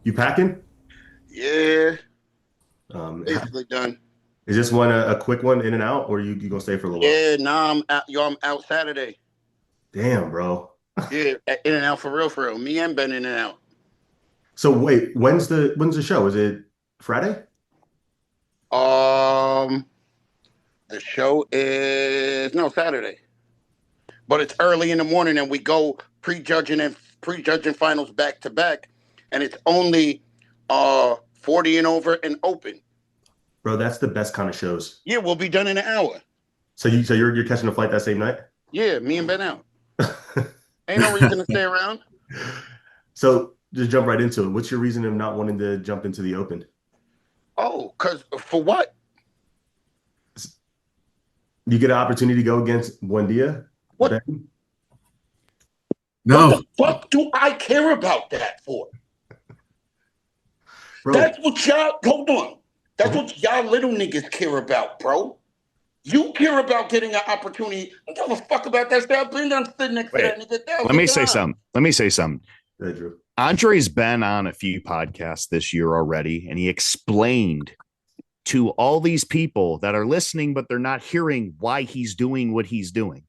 You packing? Yeah, Um, basically done. is this one a quick one in and out, or you gonna stay for a little while? Yeah, nah, I'm out. Yo, I'm out Saturday. Damn, bro. Yeah, in and out for real, for real. Me and Ben in and out. So wait, when's the show? Is it Friday? Um, the show is no Saturday, but it's early in the morning, and we go prejudging finals back to back, and it's only 40 and over and open. Bro, that's the best kind of shows. Yeah, we'll be done in an hour. So you're catching a flight that same night? Yeah, me and Ben out. Ain't no reason to stay around. So just jump right into it. What's your reason of not wanting to jump into the open? Oh, cause for what? You get an opportunity to go against Buendia? What? Ben? What No. the fuck do I care about that for? Bro, That's what y'all, hold on. That's what y'all little niggas care about, bro. You care about getting an opportunity. I don't give a fuck about that stuff. I've been stood next to that nigga. Let me say something. Let me say something. hey, Drew. Andre's been on a few podcasts this year already, and he explained to all these people that are listening, but they're not hearing why he's doing what he's doing.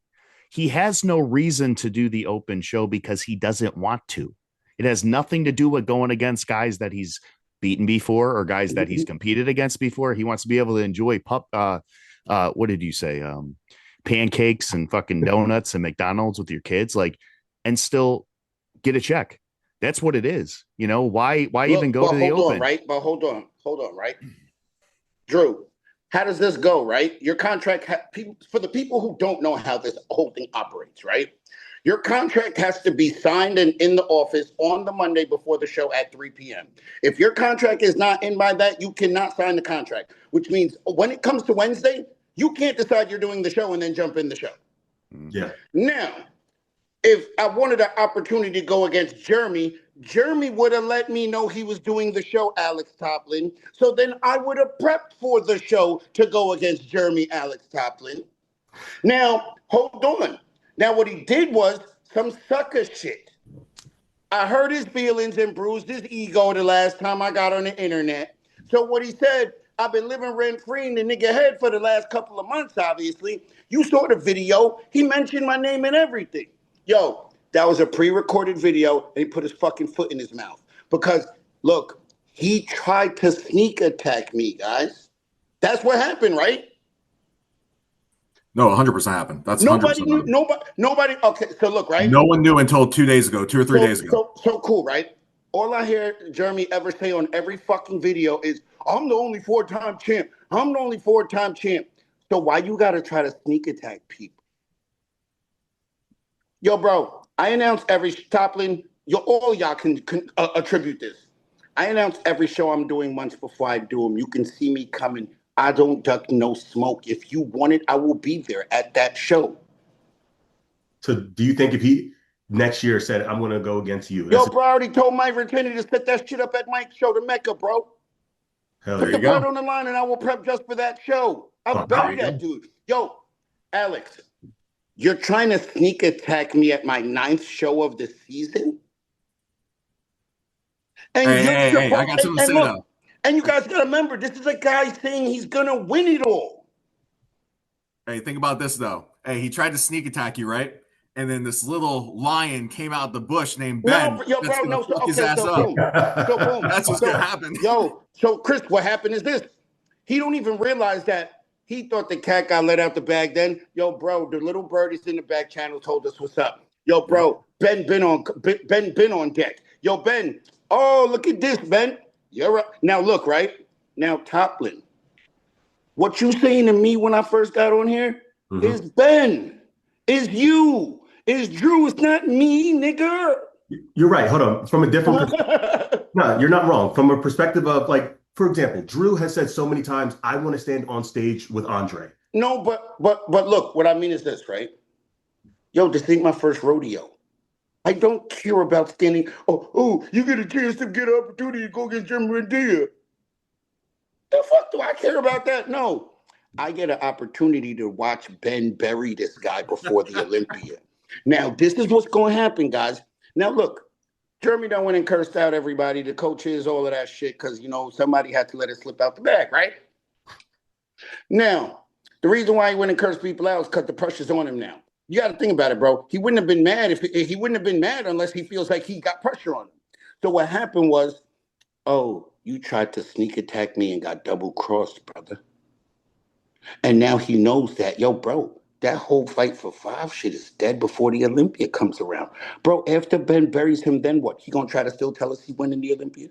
He has no reason to do the open show because he doesn't want to. It has nothing to do with going against guys that he's beaten before or guys that he's competed against before. He wants to be able to enjoy what did you say? Pancakes and fucking donuts and McDonald's with your kids, like, and still get a check. That's what it is. You know, why even go to the open? On, right? But hold on, right? Drew, how does this go, right? Your contract, for the people who don't know how this whole thing operates, right? Your contract has to be signed and in the office on the Monday before the show at 3 p.m. If your contract is not in by that, you cannot sign the contract, which means when it comes to Wednesday, you can't decide you're doing the show and then jump in the show. Yeah. Now, if I wanted an opportunity to go against Jeremy would have let me know he was doing the show, Alex Toplin. So then I would have prepped for the show to go against Jeremy Alex Toplin. Now, hold on. Now, what he did was some sucker shit. I hurt his feelings and bruised his ego the last time I got on the internet. So what he said, I've been living rent-free in the nigga head for the last couple of months, obviously. You saw the video. He mentioned my name and everything. Yo, that was a pre-recorded video, and he put his fucking foot in his mouth. Because, look, he tried to sneak attack me, guys. That's what happened, right? No, 100% happened. That's nobody 100% knew. happened. Nobody. Okay, so look, right? No one knew until 2 days ago, 2 or 3 days ago. So cool, right? All I hear Jeremy ever say on every fucking video is, I'm the only 4-time champ. I'm the only 4-time champ. So why you gotta try to sneak attack people? Yo, bro, I announce every Toplin. All y'all can attribute this. I announce every show I'm doing months before I do them. You can see me coming. I don't duck no smoke. If you want it, I will be there at that show. So do you think if he next year said, I'm going to go against you? Yo, bro, I already told Mike Rotini to set that shit up at Mike's show to Mecca, bro. Hell, Put the blood on the line and I will prep just for that show. I'll bury that dude. Yo, Alex, you're trying to sneak attack me at my 9th show of the season? And hey, I got something to say, though. And you guys got to remember, this is a guy saying he's going to win it all. Hey, think about this, though. Hey, he tried to sneak attack you, right? And then this little lion came out the bush named Ben. No, yo, bro, no. Fuck his ass up. Boom. So boom. That's what's going to happen. Yo, so Chris, what happened is this. He don't even realize that he thought the cat got let out the bag then. Yo, bro, the little birdies in the back channel told us what's up. Yo, bro, Ben been on deck. Yo, Ben, oh, look at this, Ben. You're right. Now look, right? Now, Toplin, what you saying to me when I first got on here is Ben, is you, is Drew. It's not me, nigga. You're right. Hold on. From a different no, you're not wrong. From a perspective of, like, for example, Drew has said so many times, I want to stand on stage with Andre. No, but look, what I mean is this, right? Yo, this ain't my first rodeo. I don't care about standing. Oh, you get a chance to get an opportunity to go against Jim Buendia. The fuck do I care about that? No. I get an opportunity to watch Ben bury this guy before the Olympia. Now, this is what's going to happen, guys. Now, look, Jeremy done went and cursed out everybody, the coaches, all of that shit, because, you know, somebody had to let it slip out the bag, right? Now, the reason why he went and cursed people out is because the pressure's on him now. You got to think about it, bro. He wouldn't have been mad if he wouldn't have been mad unless he feels like he got pressure on him. So what happened was, oh, you tried to sneak attack me and got double crossed, brother. And now he knows that, yo, bro, that whole fight for 5 shit is dead before the Olympia comes around. Bro, after Ben buries him, then what? He gonna try to still tell us he won in the Olympia?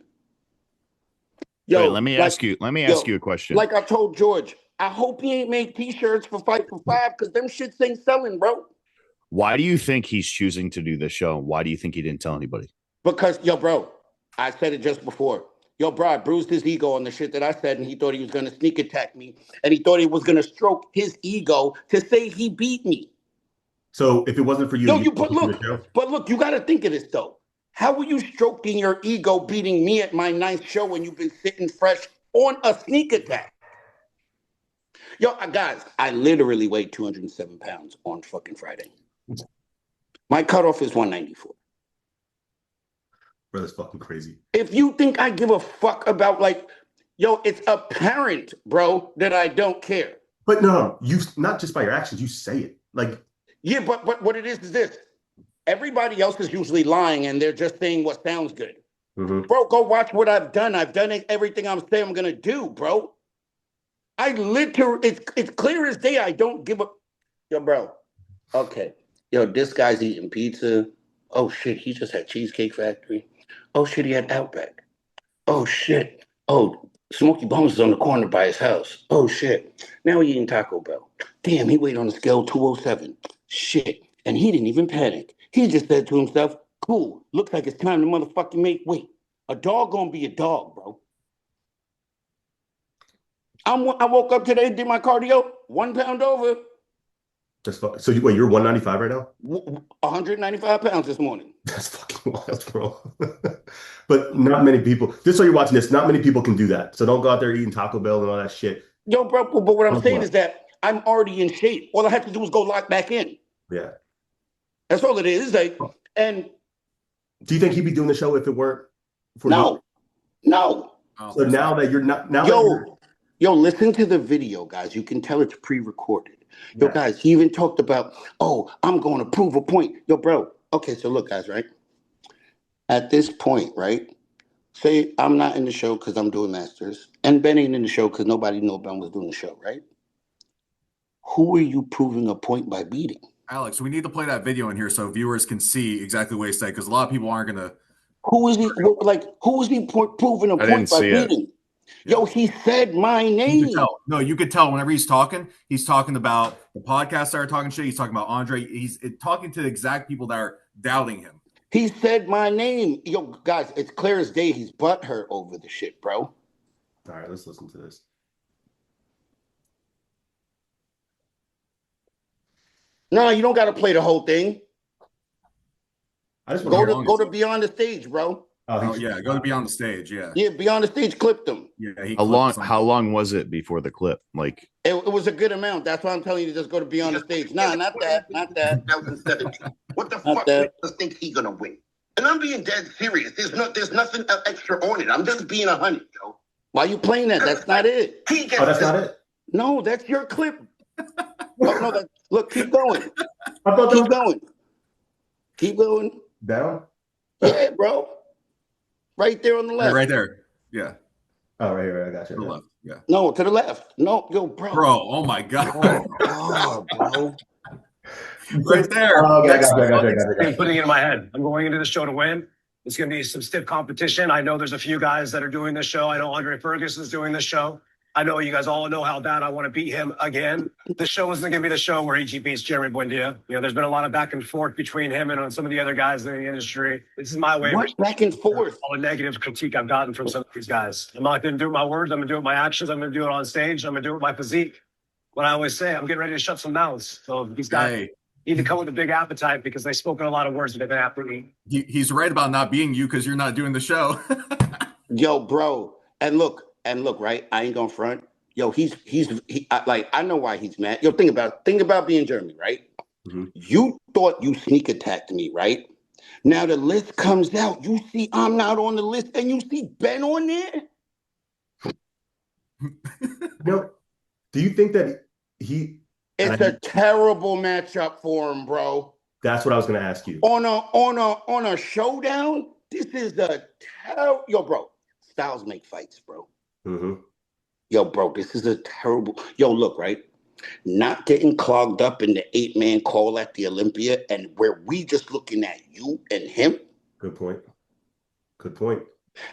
Yo, wait, let me ask you a question. Like I told George, I hope he ain't made t-shirts for Fight for 5 because them shits ain't selling, bro. Why do you think he's choosing to do this show? Why do you think he didn't tell anybody? Because, yo, bro, I said it just before. Yo, bro, I bruised his ego on the shit that I said, and he thought he was going to sneak attack me, and he thought he was going to stroke his ego to say he beat me. So if it wasn't for you, but look, you got to think of this, though. How were you stroking your ego beating me at my 9th show when you've been sitting fresh on a sneak attack? Yo, guys, I literally weighed 207 pounds on fucking Friday. My cutoff is 194. Bro, that's fucking crazy. If you think I give a fuck about, like, yo, it's apparent, bro, that I don't care. But no, you not just by your actions, you say it. Like, yeah, but what it is this. Everybody else is usually lying and they're just saying what sounds good. Mm-hmm. Bro, go watch what I've done. I've done everything I'm saying I'm gonna do, bro. I literally, it's clear as day. I don't give a, yo, bro. Okay, yo, this guy's eating pizza. Oh shit, he just had Cheesecake Factory. Oh shit, he had Outback. Oh shit. Oh, Smoky Bones is on the corner by his house. Oh shit. Now he eating Taco Bell. Damn, he weighed on the scale 207. Shit. And he didn't even panic. He just said to himself, cool, looks like it's time to motherfucking make weight. A dog gonna be a dog, bro. I woke up today, did my cardio, 1 pound over. So you're 195 right now? 195 pounds this morning. That's fucking wild, bro. But not many people, just so you're watching this, not many people can do that. So don't go out there eating Taco Bell and all that shit. Yo, bro, but what I'm saying is that I'm already in shape. All I have to do is go lock back in. Yeah. That's all it is. Like, and do you think he'd be doing the show if it weren't for No. So now that you're not Yo, listen to the video, guys. You can tell it's pre-recorded. Yo, guys, he even talked about, oh, I'm going to prove a point. Yo, bro. Okay, so look, guys, right? At this point, right? Say I'm not in the show because I'm doing Masters, and Ben ain't in the show because nobody knew Ben was doing the show, right? Who are you proving a point by beating? Alex, we need to play that video in here so viewers can see exactly what he said, because a lot of people aren't going to. Who is he proving a point by beating? Yo, he said my name. You could tell. No, you could tell whenever he's talking about the podcast that are talking shit. He's talking about Andre. He's talking to the exact people that are doubting him. He said my name. Yo, guys, it's clear as day he's butthurt over the shit, bro. All right, let's listen to this. No, you don't got to play the whole thing. I just go to Beyond the Stage, bro. Oh yeah, go to Beyond the Stage. Yeah. Yeah, Beyond the Stage clipped them. Yeah. How long was it before the clip? Like it was a good amount. That's why I'm telling you to just go to Beyond the Stage. Nah, not that. 2017. What the fuck makes us think he's gonna win? And I'm being dead serious. There's nothing extra on it. I'm just being 100, yo. Why you playing that? That's not it. That's not it. No, that's your clip. Look, keep going. Keep going. Down? Yeah, bro. Right there on the left. Right there. Yeah. Oh, right here. I got you. To the left. Yeah. No, to the left. No, yo, bro. Bro, oh my God. Oh, bro. Right there. Oh, okay, I got you. Putting it in my head. I'm going into the show to win. It's going to be some stiff competition. I know there's a few guys that are doing this show. I know Andre Ferguson is doing this show. I know you guys all know how bad I want to beat him again. This show isn't going to be the show where he beats Jeremy Buendia. You know, there's been a lot of back and forth between him and some of the other guys in the industry. This is my way. What back and forth? All the negative critique I've gotten from some of these guys. I'm not going to do it with my words. I'm going to do it with my actions. I'm going to do it on stage. I'm going to do it with my physique. What I always say, I'm getting ready to shut some mouths. So these guys need to come with a big appetite because they've spoken a lot of words that they've been after me. He's right about not being you because you're not doing the show. Yo, bro. And look, right? I ain't going to front. Yo, I know why he's mad. Yo, think about being Jeremy, right? Mm-hmm. You thought you sneak attacked me, right? Now the list comes out. You see I'm not on the list, and you see Ben on there? No. Do you think that he... It's a terrible matchup for him, bro. That's what I was going to ask you. On a showdown, this is a terrible... Yo, bro, styles make fights, bro. Mm-hmm. Yo, bro, this is a terrible... Yo, look, right? Not getting clogged up in the 8-man call at the Olympia and where we just looking at you and him. Good point. Good point.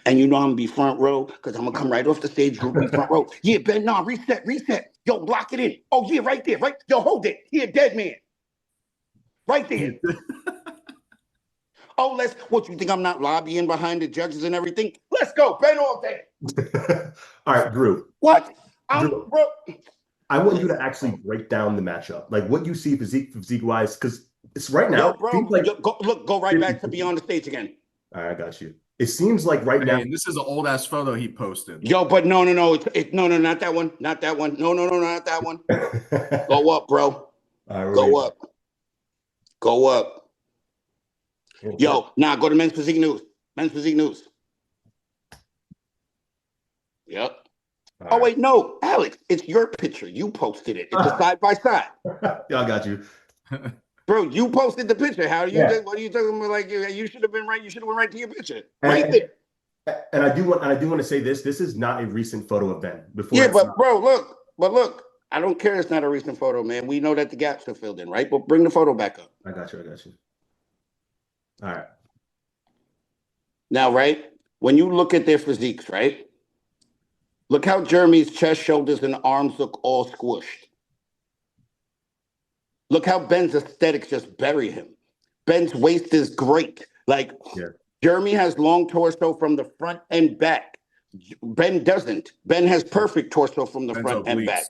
And you know I'm gonna be front row because I'm gonna come right off the stage, group be front row. Yeah, Ben, nah, reset. Yo, block it in. Oh, yeah, right there, right. Yo, hold it. He a dead man. Right there. Oh, what, you think I'm not lobbying behind the judges and everything? Let's go, Ben all day. All right, Drew. What? Drew, bro. I want you to actually break down the matchup. Like what you see physique-wise, because it's right now. Yo, bro, like, go right back to be on the stage again. All right, I got you. It seems like right now. And this is an old ass photo he posted. Yo, but no, no, not that one, not that one. No, not that one. Go up, bro. Go up. Go up. Yo, go to Men's Physique News. Men's Physique News. Yep. Oh, wait, no, Alex, it's your picture. You posted it. It's a side by side. Yeah, I got you. Bro, you posted the picture. How do you what are you talking about? Like you should have been right. You should have went right to your picture. Right there. And I do want to say this. This is not a recent photo of Ben. Look. I don't care. It's not a recent photo, man. We know that the gaps are filled in, right? But bring the photo back up. I got you. All right. Now, right, when you look at their physiques, right? Look how Jeremy's chest, shoulders, and arms look all squished. Look how Ben's aesthetics just bury him. Ben's waist is great. Like, Jeremy has long torso from the front and back. Ben doesn't. Ben has perfect torso from the front and back.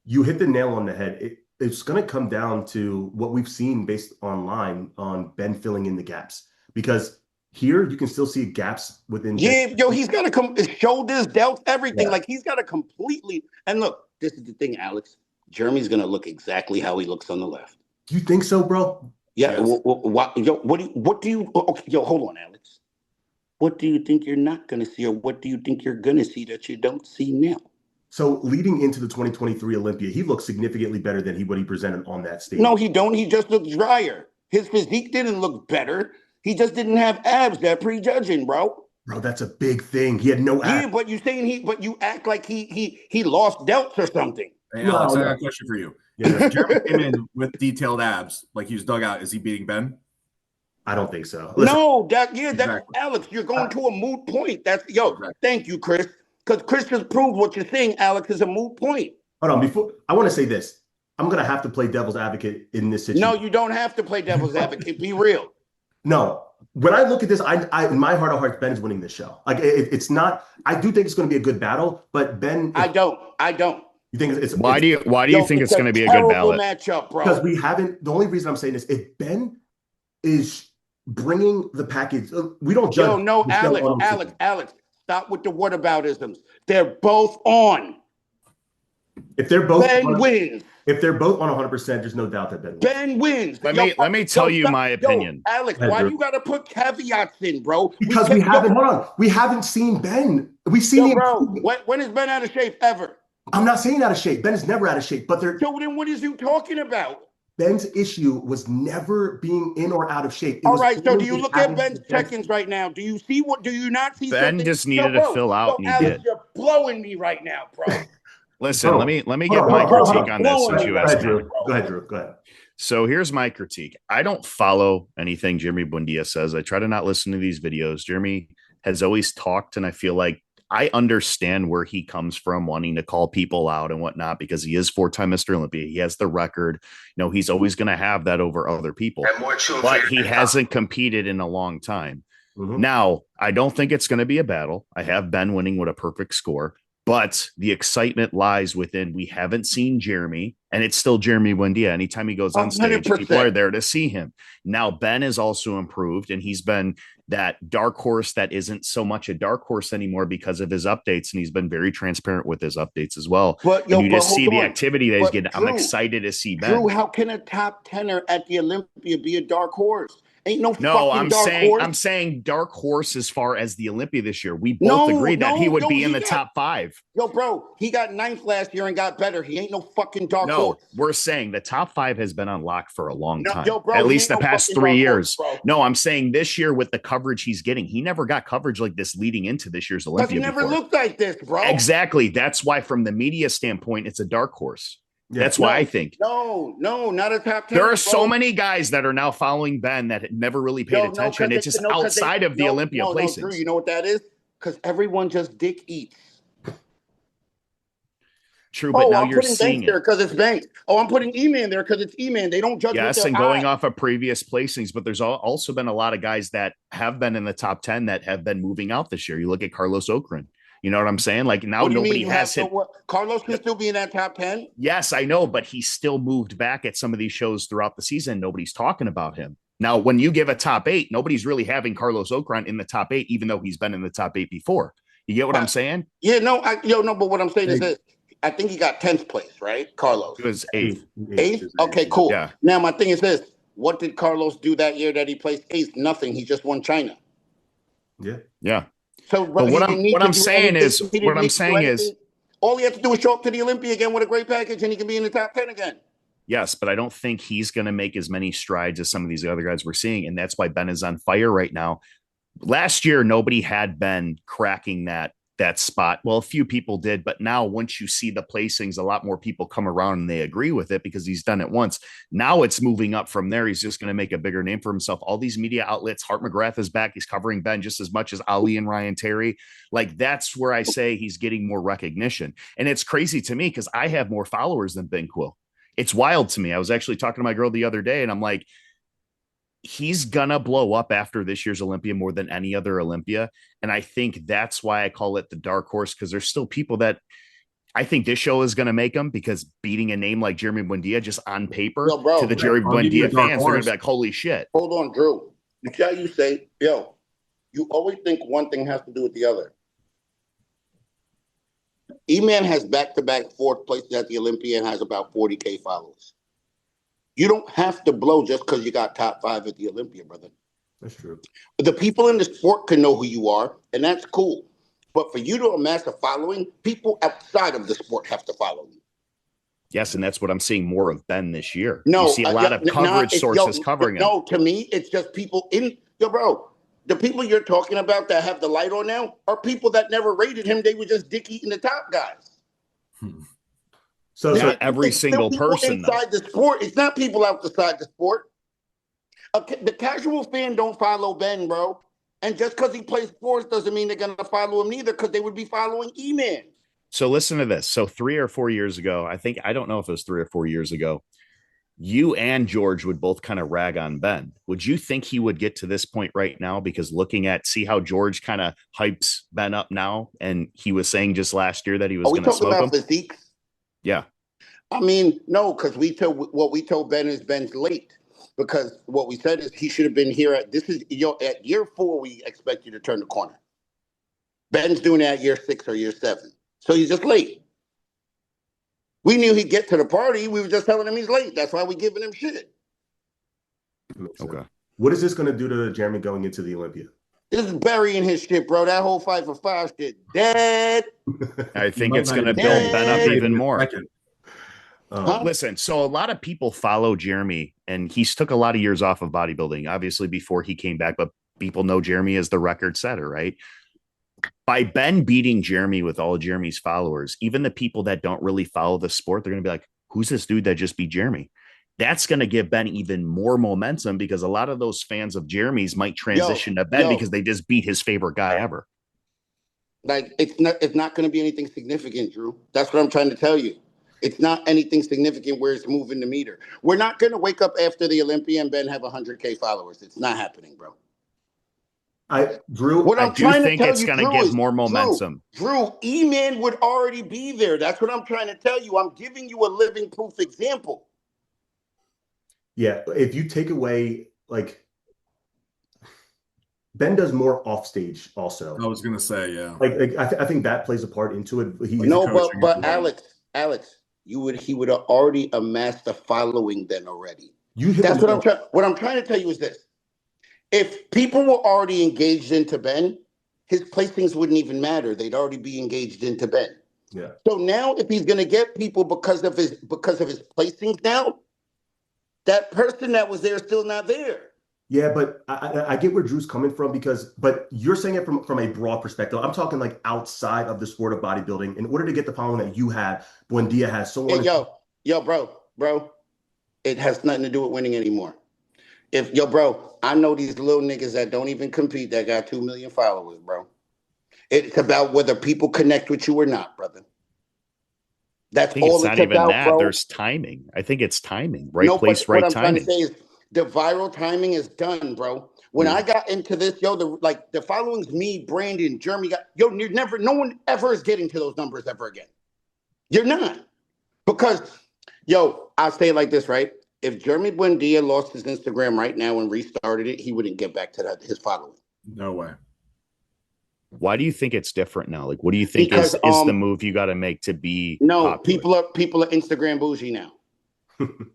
You hit the nail on the head. It's going to come down to what we've seen based online on Ben filling in the gaps. Because here you can still see gaps within. Yeah, he's got to his shoulders, delts, everything. Like he's got to completely. And look, this is the thing, Alex. Jeremy's going to look exactly how he looks on the left. You think so, bro? Yeah. Yes. What do you? Okay, hold on, Alex. What do you think you're not going to see, or what do you think you're going to see that you don't see now? So leading into the 2023 Olympia, he looks significantly better than what he presented on that stage. No, he don't. He just looks drier. His physique didn't look better. He just didn't have abs that prejudging, bro. Bro, that's a big thing. He had no abs. Yeah, but you act like he lost delts or something. Hey, Alex, I got a question for you. Yeah. Jeremy came in with detailed abs, like he was dug out. Is he beating Ben? I don't think so. Listen, no, Alex, you're going to a moot point. Thank you, Chris. Because Chris just proved what you're saying, Alex, is a moot point. Hold on, I want to say this. I'm going to have to play devil's advocate in this situation. No, you don't have to play devil's advocate. Be real. No. When I look at this, I in my heart of hearts, Ben is winning this show. Like it's not. I do think it's going to be a good battle, but Ben. I don't. You think it's why do you think it's going to be a good ballot? Matchup, bro. Because we haven't. The only reason I'm saying this, if Ben is bringing the package, we don't judge. No, Alex. Stop with the whataboutisms. They're both on. If they're both Ben wins. If they're both on 100%, there's no doubt that Ben wins. Ben wins. Let me tell you my opinion. Alex, why you gotta put caveats in, bro? Because we haven't seen Ben. We've seen him. Bro, when is Ben out of shape ever? I'm not saying out of shape. Ben is never out of shape. But so then what is you talking about? Ben's issue was never being in or out of shape. All right, so do you look at Ben's check-ins right now? Do you not see Ben something? just needed to fill out, and he Alex, did. You're blowing me right now, bro. Listen, let me give my critique on this since you asked me. Go ahead, Drew. Go ahead. So here's my critique. I don't follow anything Jeremy Buendia says. I try to not listen to these videos. Jeremy has always talked, and I feel like I understand where he comes from, wanting to call people out and whatnot, because he is 4-time Mr. Olympia. He has the record. He's always going to have that over other people. But he hasn't competed in a long time. Mm-hmm. Now, I don't think it's going to be a battle. I have Ben winning with a perfect score. But the excitement lies within, we haven't seen Jeremy, and it's still Jeremy Buendia. Anytime he goes on stage, 100%. People are there to see him. Now, Ben is also improved, and he's been that dark horse that isn't so much a dark horse anymore because of his updates, and he's been very transparent with his updates as well. You just see the activity that he's getting. Drew, I'm excited to see Ben. Drew, how can a top 10er at the Olympia be a dark horse? Ain't no No, fucking dark horse. I'm saying dark horse as far as the Olympia this year. We both No, agreed that he no, would no, be in he the got- top 5. Yo, bro, he got 9th last year and got better. He ain't no fucking dark No, horse. we're saying the top 5 has been unlocked for a long time. Yo, bro, At he least ain't the no past fucking 3 dark years. horse, bro. No, I'm saying this year with the coverage he's getting, he never got coverage like this leading into this year's Because Olympia he never before. looked like this, bro. Exactly. That's why from the media standpoint, it's a dark horse. Yeah. That's why I think. No, not a top 10. There are so bro. many guys that are now following Ben that never really paid Yo, no, attention. 'cause It's just no, 'cause outside of the Olympia placings. Drew, you know what that is? Because everyone just dick eats. True, but now I'm you're putting seeing Banks there it. because it's Banks. Oh, I'm putting E-Man there because it's E-Man. They don't judge Yes, with their and going eyes. off of previous placings, but there's also been a lot of guys that have been in the top 10 that have been moving out this year. You look at Carlos Okran. You know what I'm saying? Like now What do you nobody mean you has have him. Carlos can still be in that top 10? Yes, I know, but he still moved back at some of these shows throughout the season. Nobody's talking about him. Now, when you give a top 8, nobody's really having Carlos Okran in the top 8, even though he's been in the top 8 before. You get what I'm saying? Yeah, no, but what I'm saying is this. I think he got 10th place, right? Carlos. It was 8th. 8th? Okay, cool. Yeah. Now, my thing is this. What did Carlos do that year that he placed 8th? Nothing. He just won China. Yeah. Yeah. So, But what I'm saying is, all he has to do is show up to the Olympia again with a great package and he can be in the top 10 again. Yes, but I don't think he's going to make as many strides as some of these other guys we're seeing. And that's why Ben is on fire right now. Last year, nobody had Ben cracking that spot. Well, a few people did, but now once you see the placings, a lot more people come around and they agree with it because he's done it once. Now it's moving up from there. He's just going to make a bigger name for himself. All these media outlets, Hart McGrath is back. He's covering Ben just as much as Ali and Ryan Terry. Like that's where I say he's getting more recognition. And it's crazy to me because I have more followers than Benquil. It's wild to me. I was actually talking to my girl the other day and I'm like, he's gonna blow up after this year's Olympia more than any other Olympia. And I think that's why I call it the dark horse, because there's still people that I think this show is gonna make him, because beating a name like Jeremy Buendia just on paper to the Jeremy Buendia fans, they're gonna be like, holy shit. Hold on, Drew. You see how you say, yo, you always think one thing has to do with the other. E-Man has back-to-back 4th places at the Olympia and has about 40K followers. You don't have to blow just because you got top 5 at the Olympia, brother. That's true. The people in the sport can know who you are, and that's cool. But for you to amass a following, people outside of the sport have to follow you. Yes, and that's what I'm seeing more of Ben this year. No, you see a lot of coverage sources covering him. No, to me, it's just people in bro. The people you're talking about that have the light on now are people that never rated him. They were just dick eating the top guys. So not every single person inside the sport. It's not people outside the sport. The casual fan don't follow Ben, bro. And just because he plays sports doesn't mean they're gonna follow him neither, because they would be following E-Man. So listen to this. So 3 or 4 years ago, I don't know if it was 3 or 4 years ago, you and George would both kind of rag on Ben. Would you think he would get to this point right now? Because see how George kind of hypes Ben up now, and he was saying just last year that he was going to smoke him. Physique? Yeah. I mean, no, because we told Ben is Ben's late. Because what we said is he should have been here at year 4. We expect you to turn the corner. Ben's doing that year 6 or year 7, so he's just late. We knew he'd get to the party. We were just telling him he's late. That's why we're giving him shit. Okay. What is this going to do to Jeremy going into the Olympia? This is burying his shit, bro. That whole 5 for 5 shit dead. I think it's going to build Ben up even more. Huh? Listen, so a lot of people follow Jeremy, and he's took a lot of years off of bodybuilding, obviously, before he came back, but people know Jeremy as the record setter, right? By Ben beating Jeremy with all of Jeremy's followers, even the people that don't really follow the sport, they're going to be like, who's this dude that just beat Jeremy? That's going to give Ben even more momentum, because a lot of those fans of Jeremy's might transition to Ben because they just beat his favorite guy ever. Like, it's not going to be anything significant, Drew. That's what I'm trying to tell you. It's not anything significant where it's moving the meter. We're not going to wake up after the Olympia and Ben have 100K followers. It's not happening, bro. Drew, what I'm trying to tell it's you, going to give more momentum. Drew, E-Man would already be there. That's what I'm trying to tell you. I'm giving you a living proof example. Yeah, if you take away, like, Ben does more off stage also. I was going to say, yeah. Like I think that plays a part into it. But Alex, he would have already amassed a following then already. What I'm trying to tell you is this. if people were already engaged into Ben, his placings wouldn't even matter. They'd already be engaged into Ben. Yeah. So now, if he's gonna get people because of his placings now, that person that was there is still not there. Yeah, but I get where Drew's coming from but you're saying it from a broad perspective. I'm talking like outside of the sport of bodybuilding. In order to get the following that you had, Buendia has, so on. Hey, bro, it has nothing to do with winning anymore. Bro, I know these little niggas that don't even compete that got 2 million followers, bro. It's about whether people connect with you or not, brother. That's all it's not even about, that. bro. There's timing. I think it's timing. Right place, right timing. What I'm trying to say is the viral timing is done, bro. When I got into this, the following's me, Brandon, Jeremy, no one ever is getting to those numbers ever again. You're not. Because, I'll say it like this, right? If Jeremy Buendia lost his Instagram right now and restarted it, he wouldn't get back to his following. No way. Why do you think it's different now? Like, what do you think is the move you got to make to be popular? People are Instagram bougie now.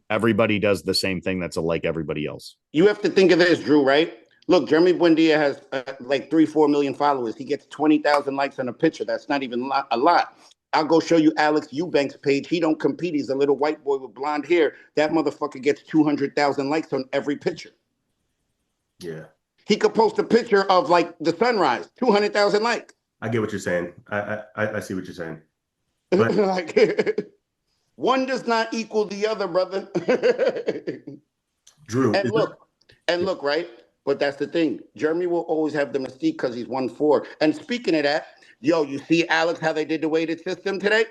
Everybody does the same thing that's like everybody else. You have to think of this, Drew, right? Look, Jeremy Buendia has like 3-4 million followers. He gets 20,000 likes on a picture. That's not even a lot. I'll go show you Alex Eubanks' page. He don't compete. He's a little white boy with blonde hair. That motherfucker gets 200,000 likes on every picture. Yeah. He could post a picture of like the sunrise, 200,000 likes. I get what you're saying. I see what you're saying. But like, one does not equal the other, brother. Drew. And look, right? But that's the thing. Jeremy will always have the mystique because he's 1-4. And speaking of that, you see, Alex, how they did the weighted system today?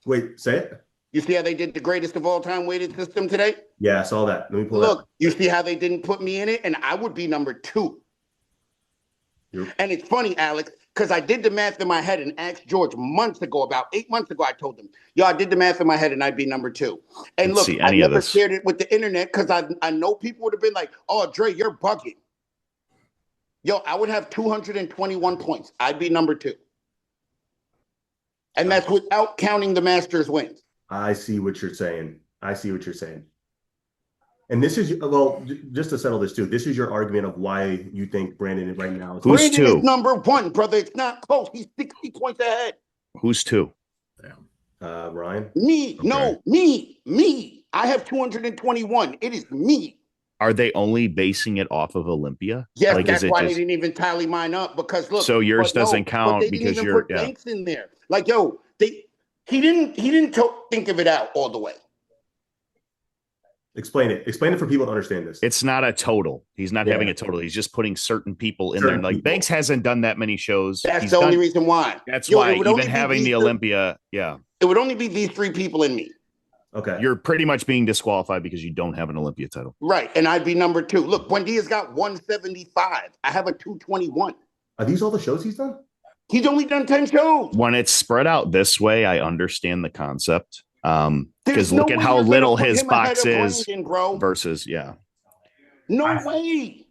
Wait, say it. You see how they did the greatest of all time weighted system today? Yeah, I saw that. Let me pull Look, you see how they didn't put me in it? And I would be number 2. Yep. And it's funny, Alex, because I did the math in my head and asked George months ago, about 8 months ago, I told him, I did the math in my head and I'd be number 2. And look, I never shared it with the internet because I know people would have been like, oh, Dre, you're bugging. I would have 221 points. I'd be number 2. And that's without counting the Masters wins. I see what you're saying. And this is, just to settle this too, this is your argument of why you think Brandon right now is... Who's 2? Is number 1, brother. It's not close. He's 60 points ahead. Who's 2? Damn. Ryan? Me. Okay. No, me. I have 221. It is me. Are they only basing it off of Olympia? Yes, that's why they didn't even tally mine up, because look. So yours doesn't count because you're... Put Banks in there. Like, he didn't think of it out all the way. Explain it for people to understand this. It's not a total. He's not having a total. He's just putting certain people in there. Like, Banks hasn't done that many shows. That's only reason why. That's why even having the Olympia, it would only be these 3 people in me. Okay. You're pretty much being disqualified because you don't have an Olympia title. Right, and I'd be number 2. Look, Buendia's got 175. I have a 221. Are these all the shows he's done? He's only done 10 shows. When it's spread out this way, I understand the concept. Because look at how little his box is versus, No way.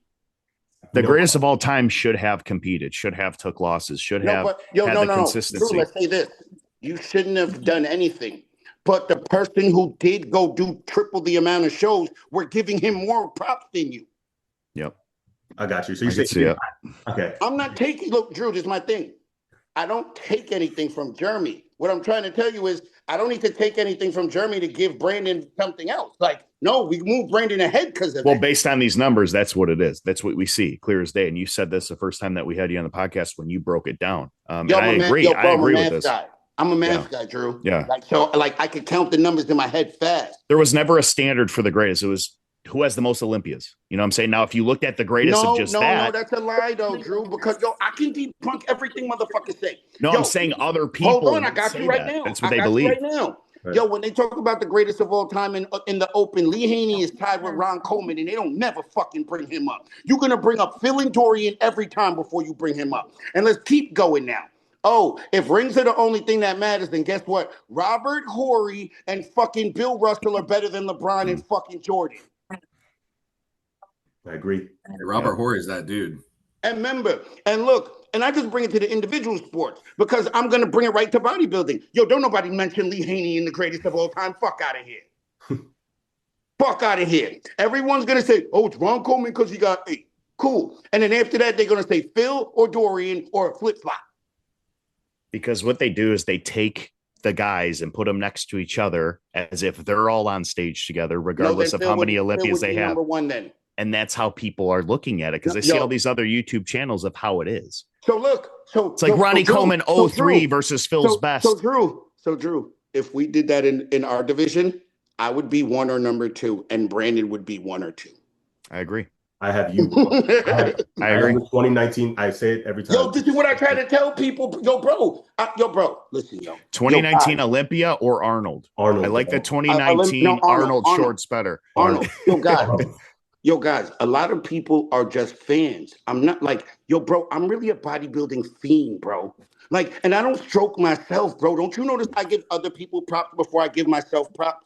The greatest of all time should have competed, should have took losses, should have had the consistency. Drew, let's say this. You shouldn't have done anything. But the person who did go do triple the amount of shows, we're giving him more props than you. Yep. I got you. So you say, okay. I'm not taking, look, Drew, this is my thing. I don't take anything from Jeremy. What I'm trying to tell you is I don't need to take anything from Jeremy to give Brandon something else. Like, no, we moved Brandon ahead because of that. Based on these numbers, that's what it is. That's what we see, clear as day. And you said this the first time that we had you on the podcast when you broke it down. And I agree. I agree with this. I'm a math guy, Drew. Yeah. I could count the numbers in my head fast. There was never a standard for the greatest. It was who has the most Olympias. You know what I'm saying? Now, if you looked at the greatest of just that. No, that's a lie, though, Drew, because, I can debunk everything motherfuckers say. No, I'm saying other people. Hold on, I got you right now. That's what they believe. Right now. Right. When they talk about the greatest of all time in the open, Lee Haney is tied with Ron Coleman, and they don't never fucking bring him up. You're going to bring up Phil and Dorian every time before you bring him up. And let's keep going now. Oh, if rings are the only thing that matters, then guess what? Robert Horry and fucking Bill Russell are better than LeBron and fucking Jordan. I agree. Robert Horry is that dude. And remember, and look, and I just bring it to the individual sports because I'm going to bring it right to bodybuilding. Don't nobody mention Lee Haney in the greatest of all time. Fuck out of here. Fuck out of here. Everyone's going to say, oh, it's Ron Coleman because he got 8. Cool. And then after that, they're going to say Phil or Dorian or flip-flop. Because what they do is they take the guys and put them next to each other as if they're all on stage together, regardless of how many Olympias they have. Number one then. And that's how people are looking at it, because they see all these other YouTube channels of how it is. So look, it's like Ronnie Coleman 03 versus Phil's best. So Drew, if we did that in our division, I would be 1 or number 2, and Brandon would be 1 or 2. I agree. I have you. I agree. 2019. I say it every time. Yo, this is what I try to tell people. Yo, bro. Listen, yo. 2019 Olympia or Arnold? I like the 2019 Arnold shorts better. Arnold. Yo, guys, a lot of people are just fans. I'm not like, yo, bro, I'm really a bodybuilding fiend, bro. Like, and I don't stroke myself, bro. Don't you notice I give other people props before I give myself props?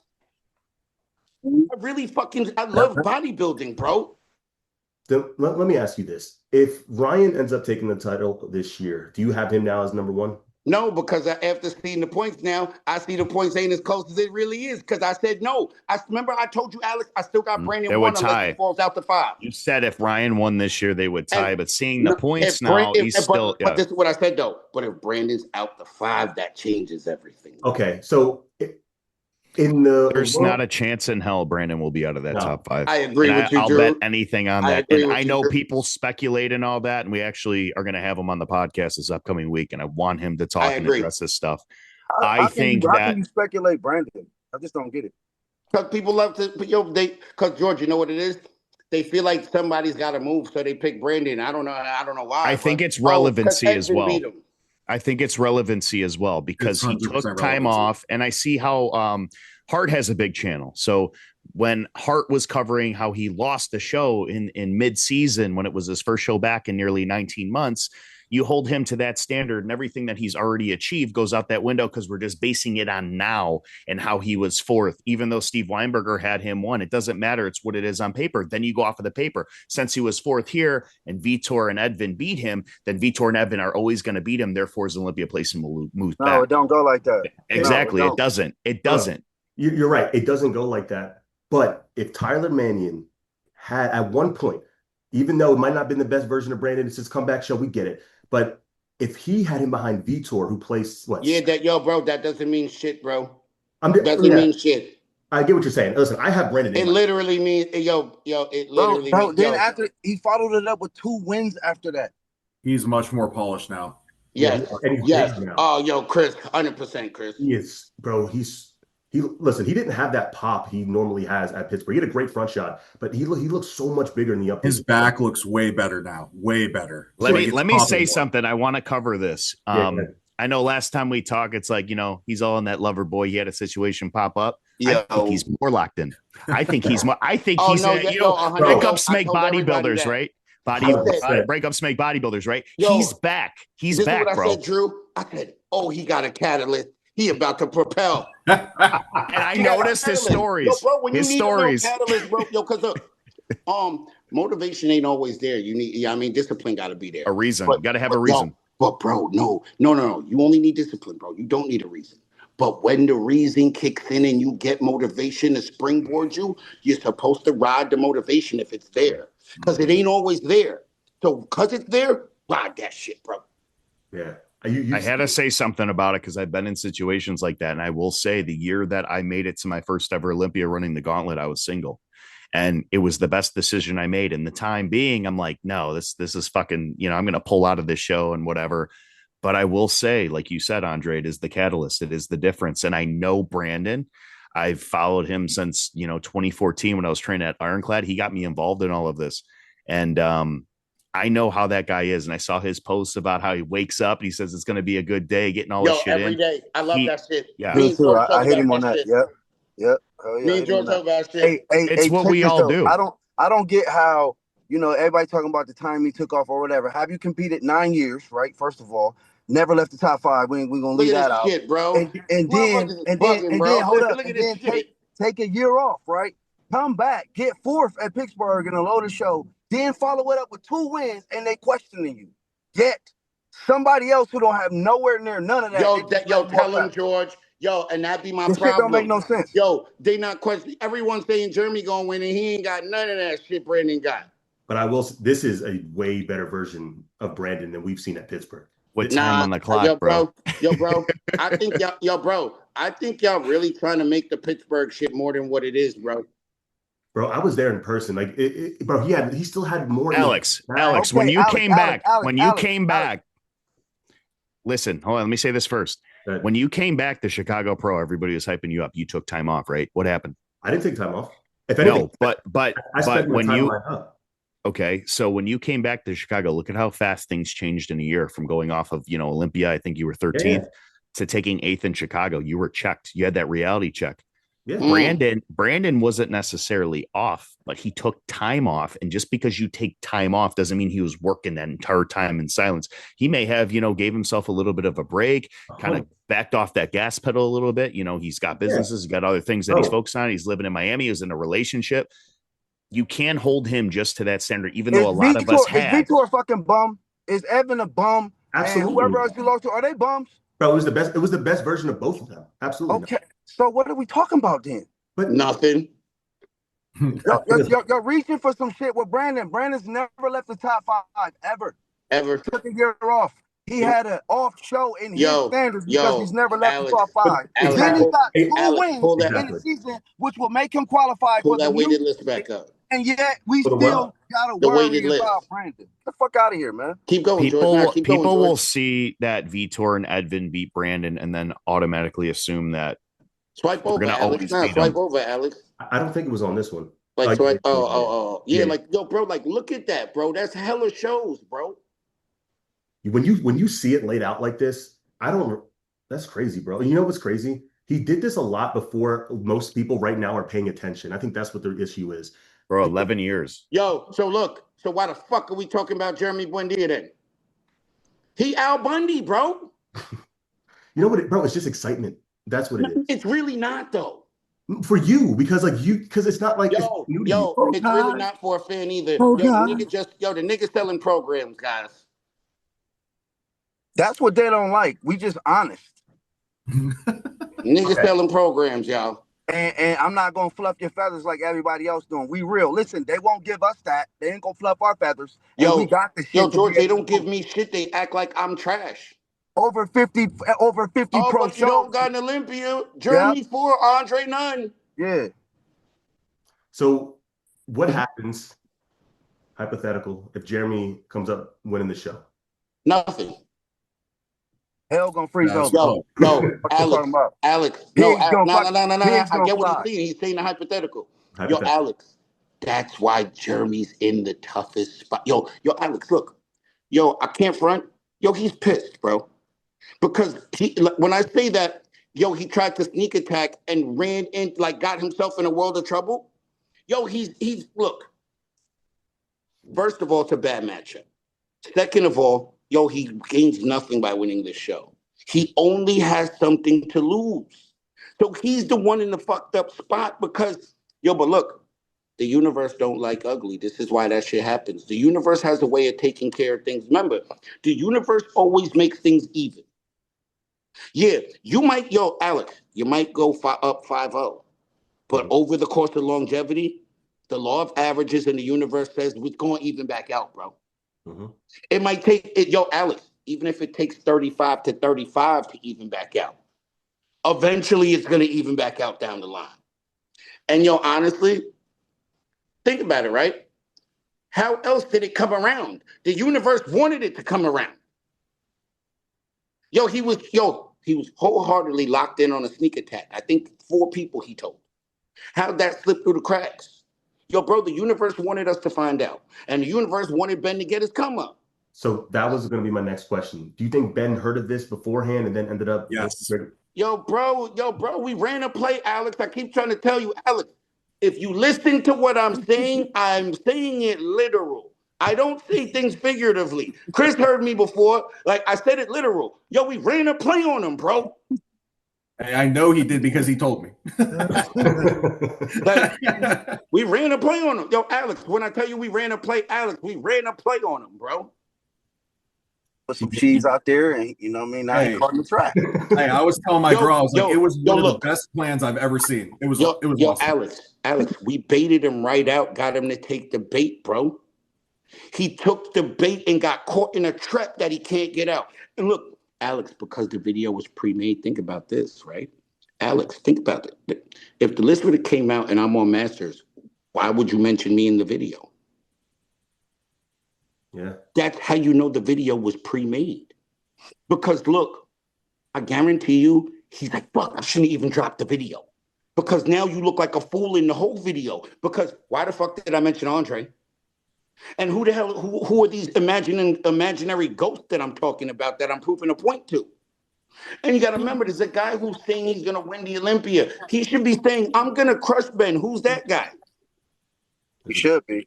I love bodybuilding, bro. Let me ask you this. If Ryan ends up taking the title this year, do you have him now as number 1? No, because after seeing the points now, I see the points ain't as close as it really is, because I said no. I remember I told you, Alex, I still got Brandon 1 unless he falls out to 5. You said if Ryan won this year, they would tie, but seeing the points now, he's still... But this is what I said, though. But if Brandon's out to 5, that changes everything. Okay, so... There's not a chance in hell Brandon will be out of that top 5. I agree with you, I'll Drew. bet anything on that. And I know people speculate and all that, and we actually are going to have him on the podcast this upcoming week, and I want him to talk and address this stuff. How can you speculate Brandon? I just don't get it. Because people love to, because George, you know what it is? They feel like somebody's got to move, so they pick Brandon. I don't know why. I think it's relevancy as well. I think it's relevancy as well, because he took time off, and I see how Hart has a big channel. So when Hart was covering how he lost the show in mid-season, when it was his first show back in nearly 19 months, you hold him to that standard, and everything that he's already achieved goes out that window, because we're just basing it on now and how he was 4th. Even though Steve Weinberger had him 1, it doesn't matter. It's what it is on paper. Then you go off of the paper. Since he was 4th here and Vitor and Edvin beat him, then Vitor and Edvin are always going to beat him. Therefore, his Olympia placement will move back. No, it don't go like that. Exactly. No, it doesn't. You're right. It doesn't go like that. But if Tyler Mannion had, at one point, even though it might not have been the best version of Brandon, it's his comeback show, we get it. But if he had him behind Vitor, who plays what? Yeah, that doesn't mean shit, bro. Doesn't mean shit. I get what you're saying. Listen, I have Brandon. It literally means, it literally means. Then after he followed it up with 2 wins after that. He's much more polished now. Yes. Now. Oh, Chris, 100%, Chris. He is, bro. Listen, he didn't have that pop he normally has at Pittsburgh. He had a great front shot, but he looks so much bigger in the up. His back looks way better now. Way better. Let me say something. I want to cover this. I know last time we talked, it's like, he's all in that lover boy. He had a situation pop up. I think he's more locked in. I think he's breakups make bodybuilders, right? Breakups make bodybuilders, right? He's back. He's back, bro. I said, Drew. I said, he got a catalyst. He about to propel. And I noticed his stories. Bro, when you need a catalyst, bro, because motivation ain't always there. You need, discipline got to be there. A reason. You got to have a reason. But bro, no. You only need discipline, bro. You don't need a reason. But when the reason kicks in and you get motivation to springboard you, you're supposed to ride the motivation if it's there. Because it ain't always there. So because it's there, ride that shit, bro. Yeah. I had to say something about it because I've been in situations like that. And I will say the year that I made it to my first ever Olympia running the gauntlet, I was single. And it was the best decision I made. In the time being, I'm like, no, this is fucking, I'm going to pull out of this show and whatever. But I will say, like you said, Andre, it is the catalyst. It is the difference. And I know Brandon. I've followed him since, 2014 when I was training at Ironclad. He got me involved in all of this. And I know how that guy is. And I saw his posts about how he wakes up and he says it's going to be a good day, getting all this shit every day. I love that shit. Yeah. Me too. I hit him on that. Yep. Me and George talk about shit. It's what we all do. I don't get how, everybody talking about the time he took off or whatever. Have you competed 9 years, right? First of all, never left the top 5. We gonna leave that out. Shit, bro. And then hold up. And then take a year off, right? Come back, get 4th at Pittsburgh in a loaded show. Then follow it up with 2 wins, and they questioning you. Yet somebody else who don't have nowhere near none of that. Tell him, George. And that be my problem. Shit don't make no sense. They not questioning. Everyone's saying Jeremy gonna win, and he ain't got none of that shit Brandon got. But I will. This is a way better version of Brandon than we've seen at Pittsburgh. With time on the clock, bro. I think y'all really trying to make the Pittsburgh shit more than what it is, bro. Bro, I was there in person. Like, bro, he still had more. Alex, when you came back, listen, hold on. Let me say this first. When you came back to Chicago Pro, everybody was hyping you up. You took time off, right? What happened? I didn't take time off. If anything, no, but when you up. Okay, so when you came back to Chicago, look at how fast things changed in a year from going off of, Olympia, I think you were 13th, to taking 8th in Chicago. You were checked. You had that reality check. Yeah. Brandon wasn't necessarily off, but he took time off. And just because you take time off doesn't mean he was working that entire time in silence. He may have, gave himself a little bit of a break, kind of backed off that gas pedal a little bit. He's got businesses, he's got other things that he's focused on. He's living in Miami. He was in a relationship. You can't hold him just to that standard, even though a lot of us have. Is Vitor a fucking bum? Is Evan a bum? Absolutely. And whoever else you lost to, are they bums? Bro, it was the best version of both of them. Absolutely. Okay. So what are we talking about then? But nothing. You're reaching for some shit with Brandon. Brandon's never left the top 5 ever. Took a year off. He had an off show in his standards because he's never left the top 5. Then he got 2 wins in the season, which will make him qualify for the weighted list back up. And yet we still gotta worry about Brandon. Get the fuck out of here, man. Keep going. People will see that Vitor and Edvin beat Brandon and then automatically assume that swipe over, Alex. Swipe over, Alex. I don't think it was on this one. Like swipe. Yeah. Like bro. Like look at that, bro. That's hella shows, bro. When you see it laid out like this, that's crazy, bro. And you know what's crazy? He did this a lot before most people right now are paying attention. I think that's what their issue is. Bro, 11 years. So why the fuck are we talking about Jeremy Buendia then? He Al Bundy, bro. You know what, bro? It's just excitement. That's what it is. It's really not, though. For you, because it's not like it's really not for a fan either. The nigga selling programs, guys. That's what they don't like. We just honest. Niggas selling programs, y'all. And I'm not gonna fluff your feathers like everybody else doing. We real. Listen, they won't give us that. They ain't gonna fluff our feathers. We got the shit. George, they don't give me shit. They act like I'm trash. Over 50 pro shows. You don't got an Olympia. Germany 4, Andre none. Yeah. So what happens, hypothetical, if Jeremy comes up winning the show? Nothing. Hell gonna freeze over. Alex. No. I get what he's saying. He's saying the hypothetical. Yo, Alex. That's why Jeremy's in the toughest spot. Yo, Alex, look. Yo, I can't front. Yo, he's pissed, bro. Because when I say that, he tried to sneak attack and ran in, got himself in a world of trouble. Yo, he's look. First of all, it's a bad matchup. Second of all, he gains nothing by winning this show. He only has something to lose. So he's the one in the fucked up spot because, but look, the universe don't like ugly. This is why that shit happens. The universe has a way of taking care of things. Remember, the universe always makes things even. Yeah, you might, Alex, you might go up 5-0. But over the course of longevity, the law of averages in the universe says we're going to even back out, bro. Mm-hmm. It might take it, Alex, even if it takes 35 to 35 to even back out. Eventually, it's going to even back out down the line. And honestly, think about it, right? How else did it come around? The universe wanted it to come around. He was wholeheartedly locked in on a sneak attack. I think 4 people he told. How'd that slip through the cracks? Bro, the universe wanted us to find out. And the universe wanted Ben to get his come up. So that was going to be my next question. Do you think Ben heard of this beforehand and then ended up? Yes. Bro, we ran a play, Alex. I keep trying to tell you, Alex, if you listen to what I'm saying it literal. I don't say things figuratively. Chris heard me before. I said it literal. We ran a play on him, bro. I know he did because he told me. We ran a play on him. Alex, when I tell you we ran a play, Alex, we ran a play on him, bro. Put some cheese out there and, now he caught in the track. Hey, I was telling my girl, I was it was one of the best plans I've ever seen. It was awesome. Alex, we baited him right out, got him to take the bait, bro. He took the bait and got caught in a trap that he can't get out. And look, Alex, because the video was pre-made, think about this, right? Alex, think about it. If the list would have came out and I'm on Masters, why would you mention me in the video? Yeah. That's how you know the video was pre-made. Because look, I guarantee you, he's like, fuck, I shouldn't even drop the video. Because now you look like a fool in the whole video. Because why the fuck did I mention Andre? And who the hell, who are these imaginary ghosts that I'm talking about that I'm proving a point to? And you got to remember, there's a guy who's saying he's going to win the Olympia. He should be saying, I'm going to crush Ben. Who's that guy? He should be.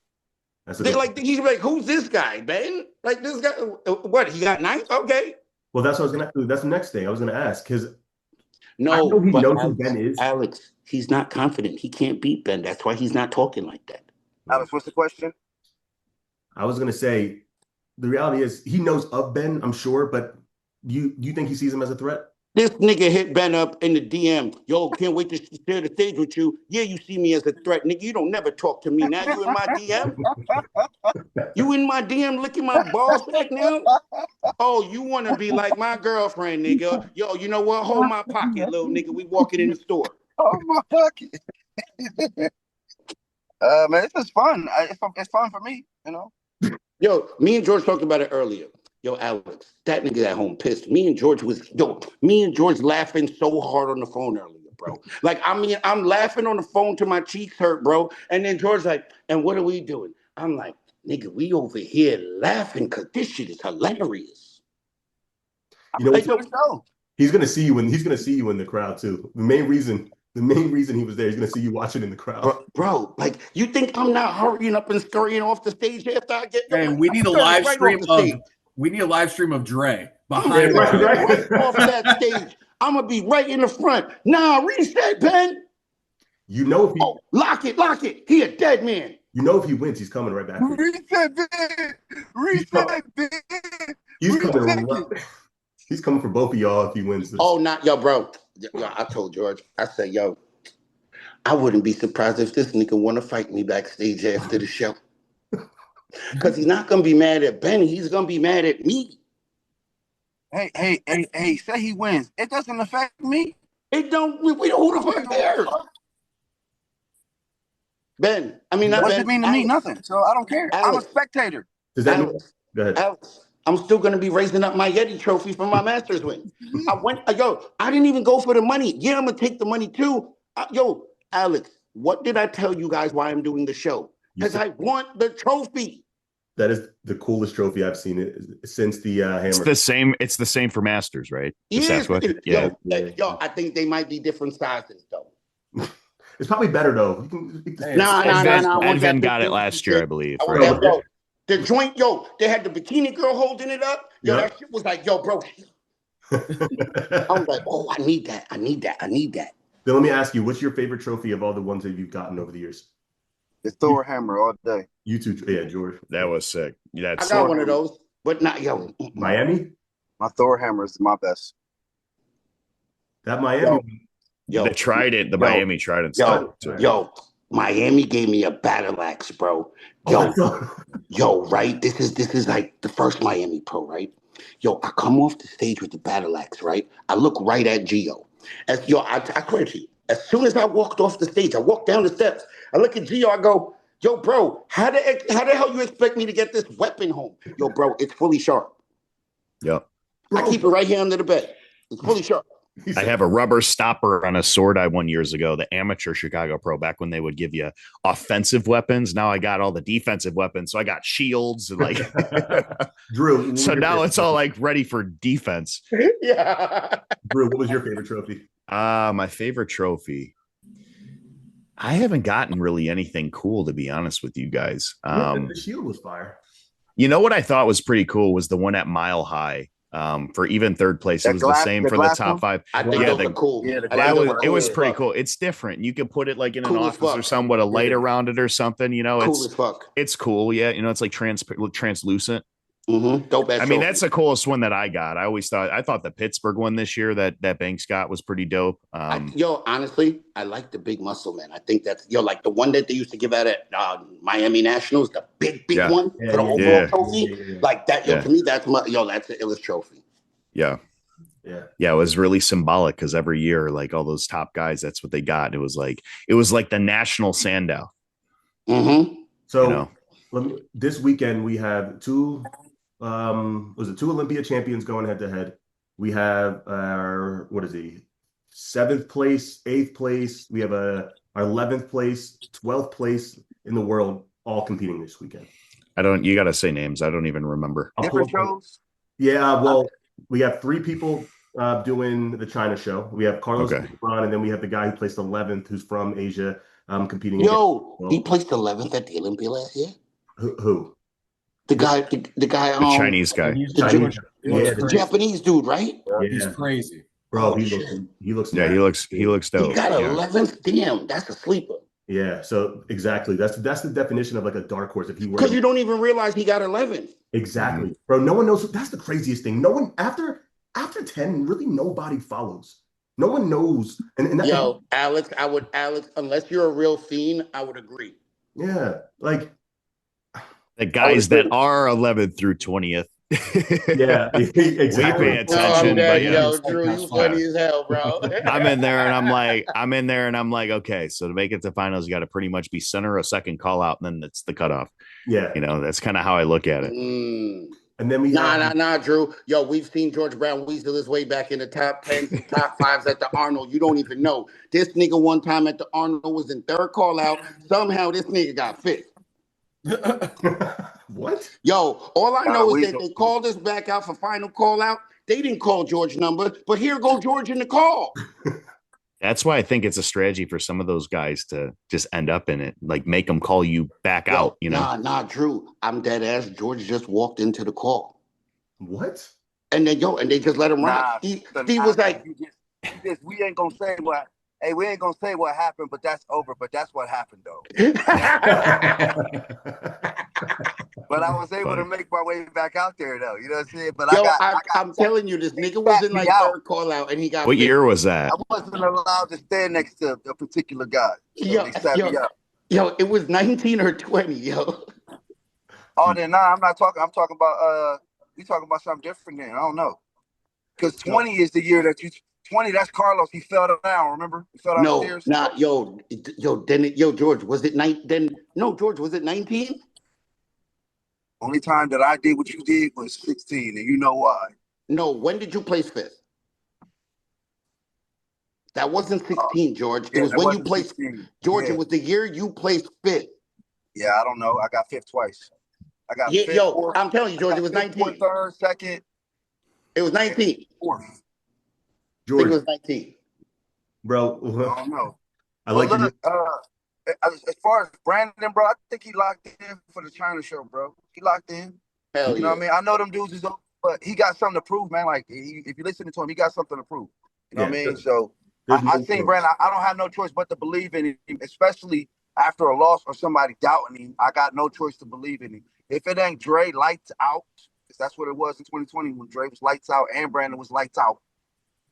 He's like, who's this guy, Ben? Like this guy, what? He got ninth? Okay. Well, that's what I was gonna. That's the next thing I was gonna ask because no, he but knows who Ben is. Alex, he's not confident. He can't beat Ben. That's why he's not talking like that. Alex, what's the question? I was gonna say, the reality is he knows of Ben, I'm sure, but do you think he sees him as a threat? This nigga hit Ben up in the DM. Yo, can't wait to share the stage with you. Yeah, you see me as a threat, nigga. You don't never talk to me. Now you in my DM? You in my DM licking my balls back now? Oh, you want to be like my girlfriend, nigga. Yo, you know what? Hold my pocket, little nigga. We walking in the store. Oh, my pocket. Man, it's just fun. It's fun for me, you know? Yo, me and George talked about it earlier. Yo, Alex, that nigga at home pissed. Me and George laughing so hard on the phone earlier, bro. Like, I mean, I'm laughing on the phone till my cheeks hurt, bro. And then George's like, and what are we doing? I'm like, nigga, we over here laughing because this shit is hilarious. You know what? He's gonna see you in the crowd too. The main reason he was there, he's gonna see you watching in the crowd. Bro, like, you think I'm not hurrying up and scurrying off the stage after I get Hey, we need a live stream of Dre behind right off that stage. I'm gonna be right in the front. Nah, reset, Ben. You know if he lock it. He a dead man. You know if he wins, he's coming right back. Reset, Ben. He's coming. He's coming for both of y'all if he wins this. Oh, not yo, bro. Yo, I told George. I said, yo, I wouldn't be surprised if this nigga want to fight me backstage after the show. Because he's not gonna be mad at Benny. He's gonna be mad at me. Hey, say he wins. It doesn't affect me. It don't. We don't. Who the fuck cares? Ben. I mean, what does it mean to me? Nothing. So I don't care. Alex, I'm a spectator. Does that mean? Go ahead. Alex, I'm still gonna be raising up my Yeti trophy for my Masters win. I didn't even go for the money. Yeah, I'm gonna take the money too. Alex, what did I tell you guys why I'm doing the show? Because I want the trophy. That is the coolest trophy I've seen since the hammer. It's the same for Masters, right? Yes. Yeah. Yo, I think they might be different sizes though. It's probably better though. No. Edvin got it last year, I believe. Bro, the joint, they had the bikini girl holding it up. Yo, that shit was like, yo, bro. I was like, oh, I need that. Then let me ask you, what's your favorite trophy of all the ones that you've gotten over the years? The Thor hammer all day. You too, yeah, George. That was sick. I got one of those, but not Miami. My Thor hammer is my best. That Miami. The Trident, the Miami Trident. Miami gave me a battle axe, bro. Right? This is like the first Miami Pro, right? Yo, I come off the stage with the battle axe, right? I look right at Gio. I swear to you, as soon as I walked off the stage, I walked down the steps, I look at Gio, I go, yo, bro, how the hell you expect me to get this weapon home? Yo, bro, it's fully sharp. Yep. I keep it right here under the bed. It's fully sharp. I have a rubber stopper on a sword I won years ago, the amateur Chicago Pro, back when they would give you offensive weapons. Now I got all the defensive weapons. So I got shields and like Drew. So now it's all like ready for defense. Yeah. Drew, what was your favorite trophy? My favorite trophy. I haven't gotten really anything cool, to be honest with you guys. The shield was fire. You know what I thought was pretty cool was the one at Mile High. For even third place, it was the same for the top five. I think those are cool. Yeah, it was pretty cool. It's different. You could put it like in an office or something with a light around it or something. You know, cool as fuck. It's cool. Yeah, you know, it's like translucent. Dope ass I mean, trophy. that's the coolest one that I got. I thought the Pittsburgh one this year that Banks got was pretty dope. Honestly, I like the big muscle man. I think that's like the one that they used to give out at Miami Nationals, the big Yeah. one Yeah, for the yeah, overall yeah. trophy. Like that, to me, that's that's an illest trophy. Yeah. Yeah. Yeah, it was really symbolic because every year, like all those top guys, that's what they got. It was like the national Sandow. So this weekend we have two Olympia champions going head to head. We have our seventh place, eighth place. We have our 11th place, 12th place in the world, all competing this weekend. You got to say names. I don't even remember. Different shows? Yeah. Well, we have 3 people doing the China show. We have Carlos Gibran, and then we have the guy who placed 11th, who's from Asia, competing. He placed 11th at the Olympia last year. Who? The guy, the Chinese guy, the Japanese dude, right? Yeah. He's crazy, bro. He looks. Yeah, he looks dope. He got 11th. Damn, that's a sleeper. Yeah. So exactly, that's the definition of like a dark horse. If he were, because you don't even realize he got 11th. Exactly, bro. No one knows. That's the craziest thing. No one after 10, really nobody follows. No one knows. And Alex, unless you're a real fiend, I would agree. Yeah, like the guys that are 11th through 20th. Yeah, exactly. We pay attention. Drew, you funny as hell, bro. I'm in there and I'm like, okay, so to make it to finals, you got to pretty much be center, a second call out, and then that's the cutoff. Yeah, that's kind of how I look at it. And then we nah, Drew. We've seen George Brown weasel his way back in the top 10s, top 5s at the Arnold. You don't even know. This nigga one time at the Arnold was in third call out. Somehow this nigga got fifth. What? All I know is that they called us back out for final call out. They didn't call George number, but here go George in the call. That's why I think it's a strategy for some of those guys to just end up in it, like make them call you back out. Nah, Drew. I'm dead ass. George just walked into the call. What? And then and they just let him ride. Steve was like, we ain't gonna say what. Hey, we ain't gonna say what happened, but that's over. But that's what happened, though. But I was able to make my way back out there, though. You know what I'm saying? But I'm telling you, this nigga was in like third call out, and he got. What year was that? I wasn't allowed to stand next to a particular guy. So it was 19 or 20, Oh, then I'm not talking. I'm talking about we talking about something different. Then I don't know, because 20 is the year that you. 20, that's Carlos. He fell down, remember? He fell down the stairs. George, was it 9? Then no, George, was it 19? Only time that I did what you did was 16, and you know why. No, when did you place 5th? That wasn't 16, George. It was when you placed 16. George, it was the year you placed 5th. Yeah, I don't know. I got 5th twice. I got 5th, 4th. I'm telling you, George, it was 19. 3rd, 2nd. It was 19. 4th. George. I think it was 19. Bro, I don't know. As far as Brandon, bro, I think he locked in for the China show, bro. He locked in. Hell you know what I mean? I know them dudes is up, but he got something to prove, man. Like, if you're listening to him, he got something to prove. You know what I mean? So I think, Brandon, I don't have no choice but to believe in him, especially after a loss or somebody doubting him. I got no choice to believe in him. If it ain't Dre lights out, because that's what it was in 2020 when Dre was lights out and Brandon was lights out.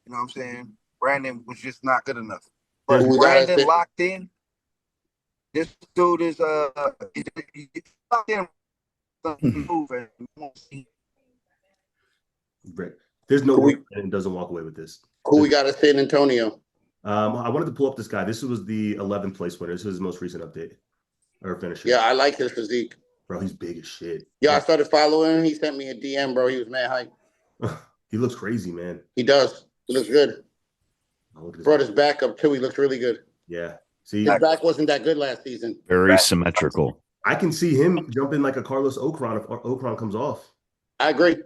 You know what I'm saying? Brandon was just not good enough. But Brandon locked in. This dude is locked in. There's no way Brandon doesn't walk away with this. Who we got at San Antonio? I wanted to pull up this guy. This was the 11th place winner. This was his most recent update or finisher. Yeah, I like his physique. Bro, he's big as shit. Yeah, I started following him. He sent me a DM, bro. He was mad hype. He looks crazy, man. He does. He looks good. Brought his back up too. He looks really good. Yeah. See, his back wasn't that good last season. Very symmetrical. I can see him jumping like a Carlos Okran if Okran comes off. I agree.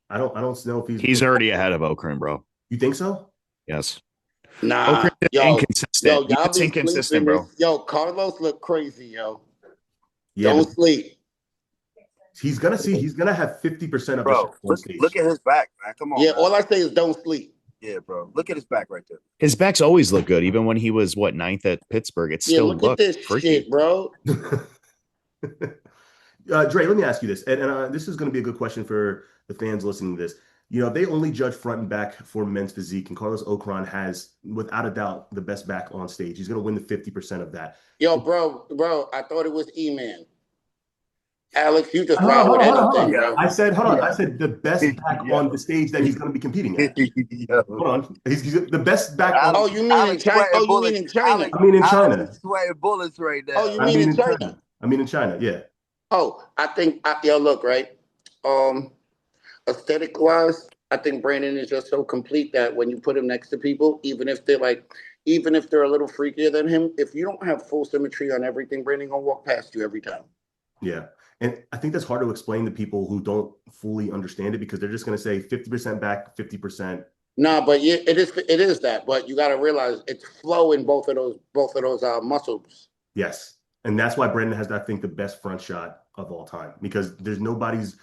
I don't know if he's already ahead of Okran, bro. You think so? Yes. Nah, inconsistent. It's inconsistent, bro. Carlos look crazy, Yeah, don't sleep. He's gonna have 50% of bro. Look at his back, man. Come on. Yeah, man. all I say is don't sleep. Yeah, bro. Look at his back right there. His backs always look good, even when he was 9th at Pittsburgh. It still look at this freaky. shit, bro. Dre, let me ask you this, and this is going to be a good question for the fans listening to this. If they only judge front and back for men's physique, and Carlos Ocran has, without a doubt, the best back on stage. He's going to win the 50% of that. Yo, bro, I thought it was E-Man. Alex, you just ran with anything, bro. I said, hold on. I said the best back on the stage that he's going to be competing at. Hold on. He's the best back on. Oh, you mean in China? Oh, you mean in China? I mean in China. Sweating bullets right now. Oh, you mean in China? I mean in China, yeah. Oh, I think, look, right? Aesthetic-wise, I think Brandon is just so complete that when you put him next to people, even if they're a little freakier than him, if you don't have full symmetry on everything, Brandon gonna walk past you every time. Yeah. And I think that's hard to explain to people who don't fully understand it because they're just going to say 50% back, 50%. Nah, but yeah, it is that. But you got to realize it's flow in both of those muscles. Yes. And that's why Brendan has, I think, the best front shot of all time because there's nobody's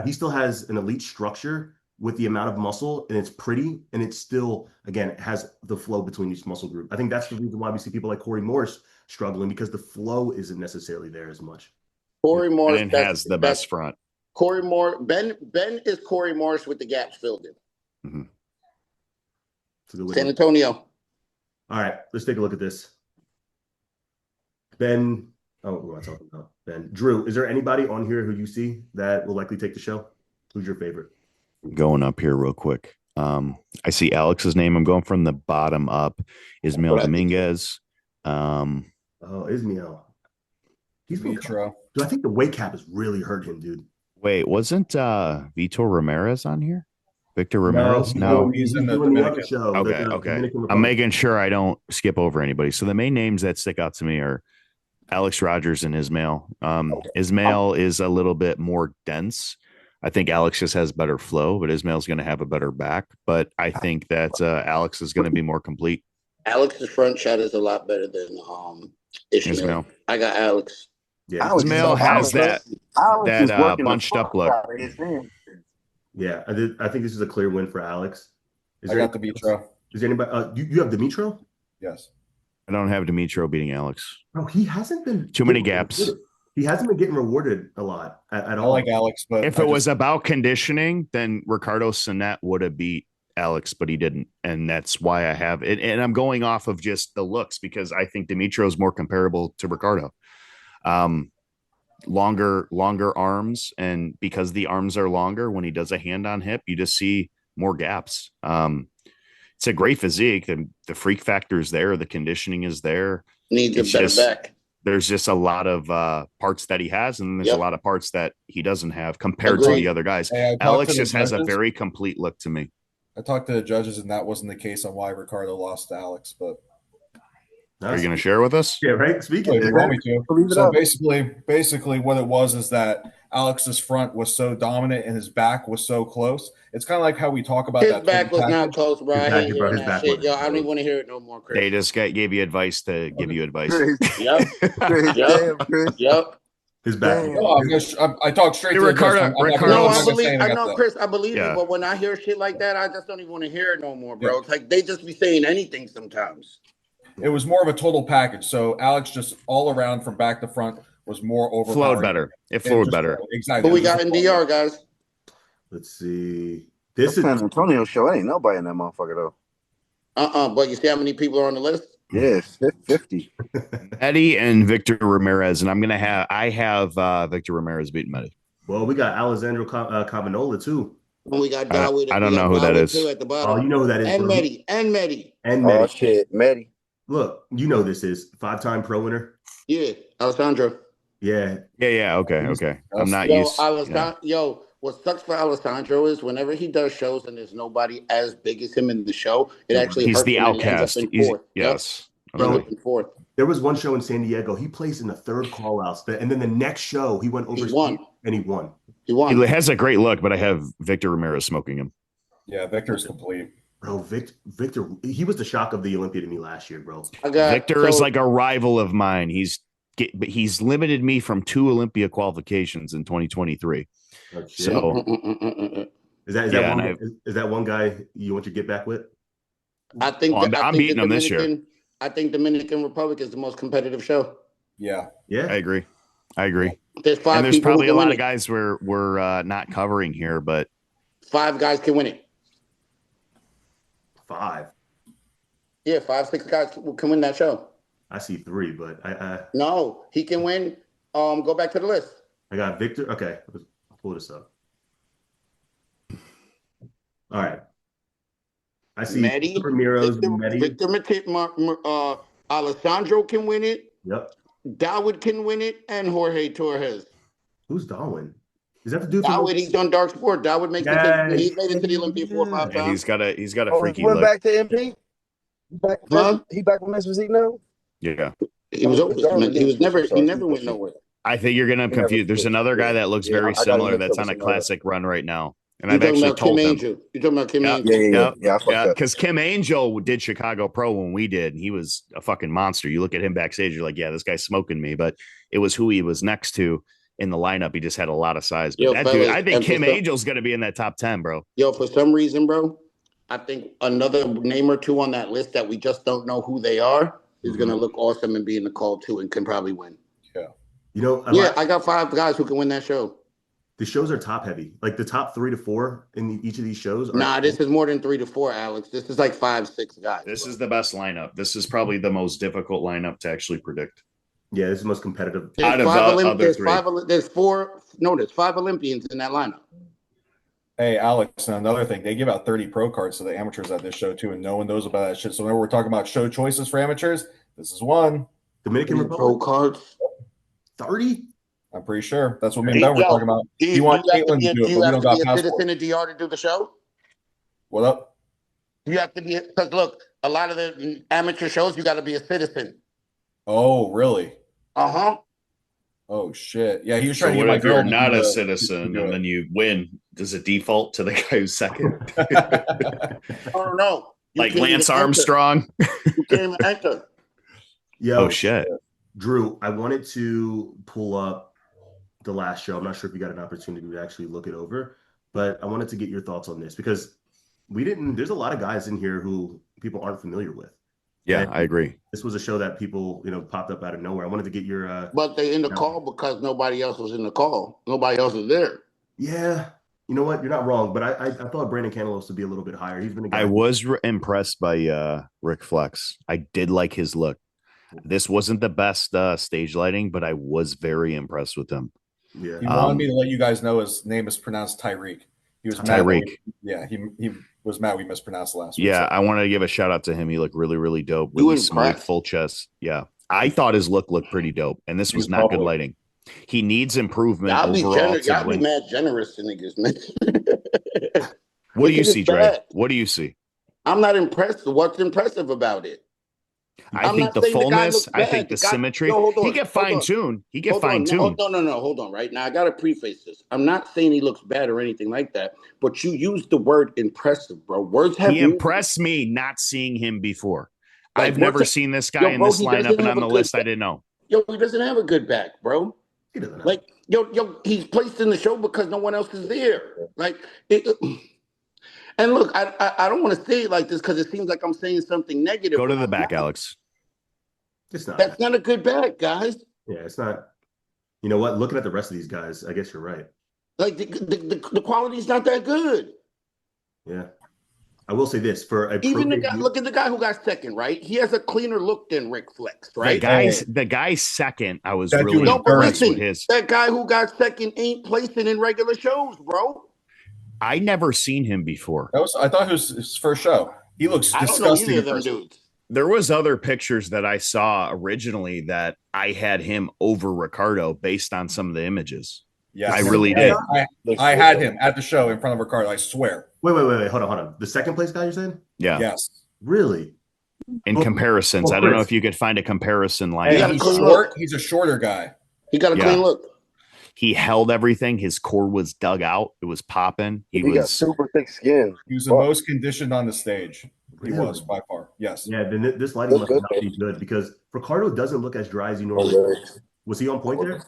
he still has an elite structure with the amount of muscle and it's pretty and it's still, again, it has the flow between each muscle group. I think that's the reason why we see people like Corey Morris struggling because the flow isn't necessarily there as much. Corey Morris has the best front. Corey Morris, Ben is Corey Morris with the gaps filled in. Mm-hmm. San Antonio. All right, let's take a look at this. Ben, who am I talking about? Ben. Drew, is there anybody on here who you see that will likely take the show? Who's your favorite? Going up here real quick. I see Alex's name. I'm going from the bottom up. Ismael Dominguez. Ismael. He's Vitro. Dude, I think the weight cap has really hurt him, dude. Wait, wasn't Vitor Ramirez on here? Victor Ramirez? No. He's in the Dominican show. Okay. I'm making sure I don't skip over anybody. So the main names that stick out to me are Alex Rogers and Ismael. Ismael is a little bit more dense. I think Alex just has better flow, but Ismael's going to have a better back. But I think that Alex is going to be more complete. Alex's front shot is a lot better than Ismael. I got Alex. Yeah, Ismael has that bunched up look. Yeah, I think this is a clear win for Alex. I got Dimitro. Is there anybody? You have Dimitro? Yes. I don't have Dimitro beating Alex. Bro, he hasn't been too many gaps. He hasn't been getting rewarded a lot at all. I like Alex, but if it was about conditioning, then Ricardo Sinet would have beat Alex, but he didn't, and that's why I have it. And I'm going off of just the looks because I think Dimitro is more comparable to Ricardo. Longer arms, and because the arms are longer, when he does a hand on hip, you just see more gaps. It's a great physique. The freak factor is there. The conditioning is there. Needs a better back. There's just a lot of parts that he has, and there's a lot of parts that he doesn't have compared to the other guys. Hey, Alex just has a very complete look to me. I talked to the judges, and that wasn't the case on why Ricardo lost to Alex, but are you going to share with us? Yeah, right. Speaking, you want me to. So basically, what it was is that Alex's front was so dominant and his back was so close. It's kind of like how we talk about his back was not close, bro. I don't even want to hear it no more, Chris. They just gave you advice to give you advice. Yep. His back. I talk straight to Ricardo. I know, Chris. I believe you, but when I hear shit like that, I just don't even want to hear it no more, bro. It's like they just be saying anything sometimes. It was more of a total package. So Alex just all around from back to front was more overpowered. Flowed better. It flowed better. Exactly. Who we got in DR, guys? Let's see. This is San Antonio show. Ain't nobody in that motherfucker though. But you see how many people are on the list? Yes, 50. Eddie and Victor Ramirez, and I have Victor Ramirez beating Eddie. Well, we got Alessandro Cavanola too. And we got Dawid. I don't know who that is. At the bottom. Oh, you know who that is. And Medi. Oh shit, Medi. Look, you know this is 5-time pro winner. Yeah, Alessandro. Yeah. Okay. I'm not used. What sucks for Alessandro is whenever he does shows and there's nobody as big as him in the show, it actually he's hurts the him outcast. Yes. Bro, there was one show in San Diego. He placed in the third call outs, and then the next show he went over and he won. He has a great look, but I have Victor Ramirez smoking him. Yeah, Victor's complete. Bro, Victor, he was the shock of the Olympia to me last year, bro. Victor is like a rival of mine. He's limited me from 2 Olympia qualifications in 2023. Oh, so is that one guy you want to get back with? I think I'm beating him this year. I think Dominican Republic is the most competitive show. Yeah. I agree. There's 5 And there's people probably who a can lot win of it. guys we're not covering here, but 5 guys can win it. 5. Yeah, 5, 6 guys can win that show. I see 3, but No, he can win. Go back to the list. I got Victor. Okay, I'll pull this up. All right. I see Maddie, Ramiro's Victor Alessandro can win it. Yep. Dawid can win it, and Jorge Torres. Who's Darwin? Is that the dude Dawid, he's done dark sport. Dawid makes he's made it to the Olympia 4 or 5 times. he's got a Oh, freaky he went look. back to MP? He back with Men's Physique now? Yeah. He was over. He never went nowhere. I think you're gonna confuse. There's another guy that looks very similar that's on a classic run right now. And I've actually told him. You're talking about Kim Angel. Yeah. Because Kim Angel did Chicago Pro when we did, and he was a fucking monster. You look at him backstage, you're like, yeah, this guy's smoking me. But it was who he was next to in the lineup. He just had a lot of size. But that dude, I think Kim Angel's gonna be in that top 10, bro. Yo, for some reason, bro, I think another name or two on that list that we just don't know who they are is gonna look awesome and be in the call too, and can probably win. Yeah. You know, I got 5 guys who can win that show. The shows are top heavy. Like the top 3 to 4 in each of these shows. This is more than 3 to 4, Alex. This is like 5, 6 guys. This is the best lineup. This is probably the most difficult lineup to actually predict. Yeah, this is the most competitive. Out of the other 3. There's 5 Olympians in that lineup. Hey, Alex, and another thing, they give out 30 pro cards to the amateurs at this show, too, and no one knows about that shit. So whenever we're talking about show choices for amateurs, this is one. Dominican Republic. Pro cards? 30? I'm pretty sure. That's what me and Ben were talking about. You want Caitlin to do it, but we don't got passport. Citizen of DR to do the show? What up? You have to be, because look, a lot of the amateur shows, you got to be a citizen. Oh, really? Uh-huh. Oh, shit. Yeah, he was So trying to what get my if you're girl not to a citizen and then you win? Does it default to the guy who's second? Oh, no. Like Lance Armstrong? You can't even enter. Yo, Oh, shit. Drew, I wanted to pull up the last show. I'm not sure if you got an opportunity to actually look it over, but I wanted to get your thoughts on this because there's a lot of guys in here who people aren't familiar with. Yeah, And I agree. this was a show that people, popped up out of nowhere. I wanted to get your But they in the call because nobody else was in the call. Nobody else was there. Yeah. You know what? You're not wrong, but I thought Brandon Cantaloupe would be a little bit higher. He's been a guy. I was impressed by Rick Flex. I did like his look. This wasn't the best stage lighting, but I was very impressed with him. Yeah. He wanted me to let you guys know his name is pronounced Tyreek. He was Tyreek. He was mad we mispronounced last week. Yeah, So. I wanted to give a shout out to him. He looked really, really dope. Really smooth, full chest. Yeah. I thought his look looked pretty dope, and this was not good lighting. He needs improvement overall. Y'all be mad generous to niggas, man. What do you see, Dre? What do you see? I'm not impressed. What's impressive about it? I think the fullness. I think the symmetry. He get fine-tuned. He get fine-tuned. No. Hold on. Right now, I got to preface this. I'm not saying he looks bad or anything like that, but you used the word impressive, bro. Words have He impressed me not seeing him before. Like, I've never seen this guy in this lineup, and on the list, I didn't know. Yo, he doesn't have a good back, bro. He doesn't have like, he's placed in the show because no one else is there. Like, and look, I don't want to say it like this because it seems like I'm saying something negative. Go to the back, Alex. It's not. That's not a good back, guys. Yeah, it's not. You know what? Looking at the rest of these guys, I guess you're right. Like the quality's not that good. Yeah. I will say this for even the guy. Look at the guy who got second, right? He has a cleaner look than Rick Flex, right? The guy's second. I was really impressed with his. That guy who got second ain't placing in regular shows, bro. I never seen him before. I thought it was his first show. He looks disgusting. I don't know either of them dudes. There was other pictures that I saw originally that I had him over Ricardo based on some of the images. Yes. I really did. I had him at the show in front of Ricardo. I swear. Wait. Hold on. The second place guy you're saying? Yeah. Yes. Really? In comparisons, I don't know if you could find a comparison line. Hey, he's short. He's a shorter guy. He got a clean look. He held everything. His core was dug out. It was popping. He got super thick skin. He was the most conditioned on the stage. He was by far. Yes. Yeah. Then this lighting must not be good because Ricardo doesn't look as dry as he normally does. Was he on point there?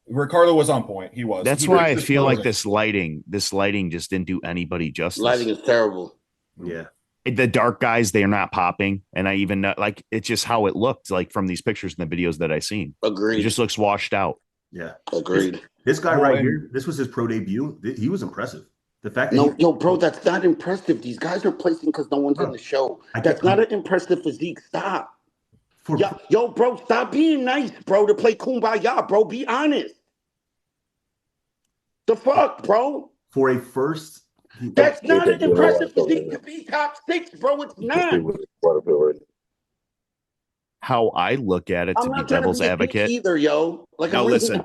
Ricardo was on point. He was. That's why I feel like this lighting just didn't do anybody justice. Lighting is terrible. Yeah. The dark guys, they are not popping. And I even like it's just how it looked like from these pictures and the videos that I seen. Agreed. It just looks washed out. Yeah. Agreed. This guy right here, this was his pro debut. He was impressive. The fact that yo, bro, that's not impressive. These guys are placing because no one's in the show. That's not an impressive physique. Stop. Yo, bro, stop being nice, bro, to play kumbaya, bro. Be honest. The fuck, bro? For a first... That's not an impressive physique to be top 6, bro. It's not. How I look at it, to be devil's advocate either, yo. Like, now, really listen,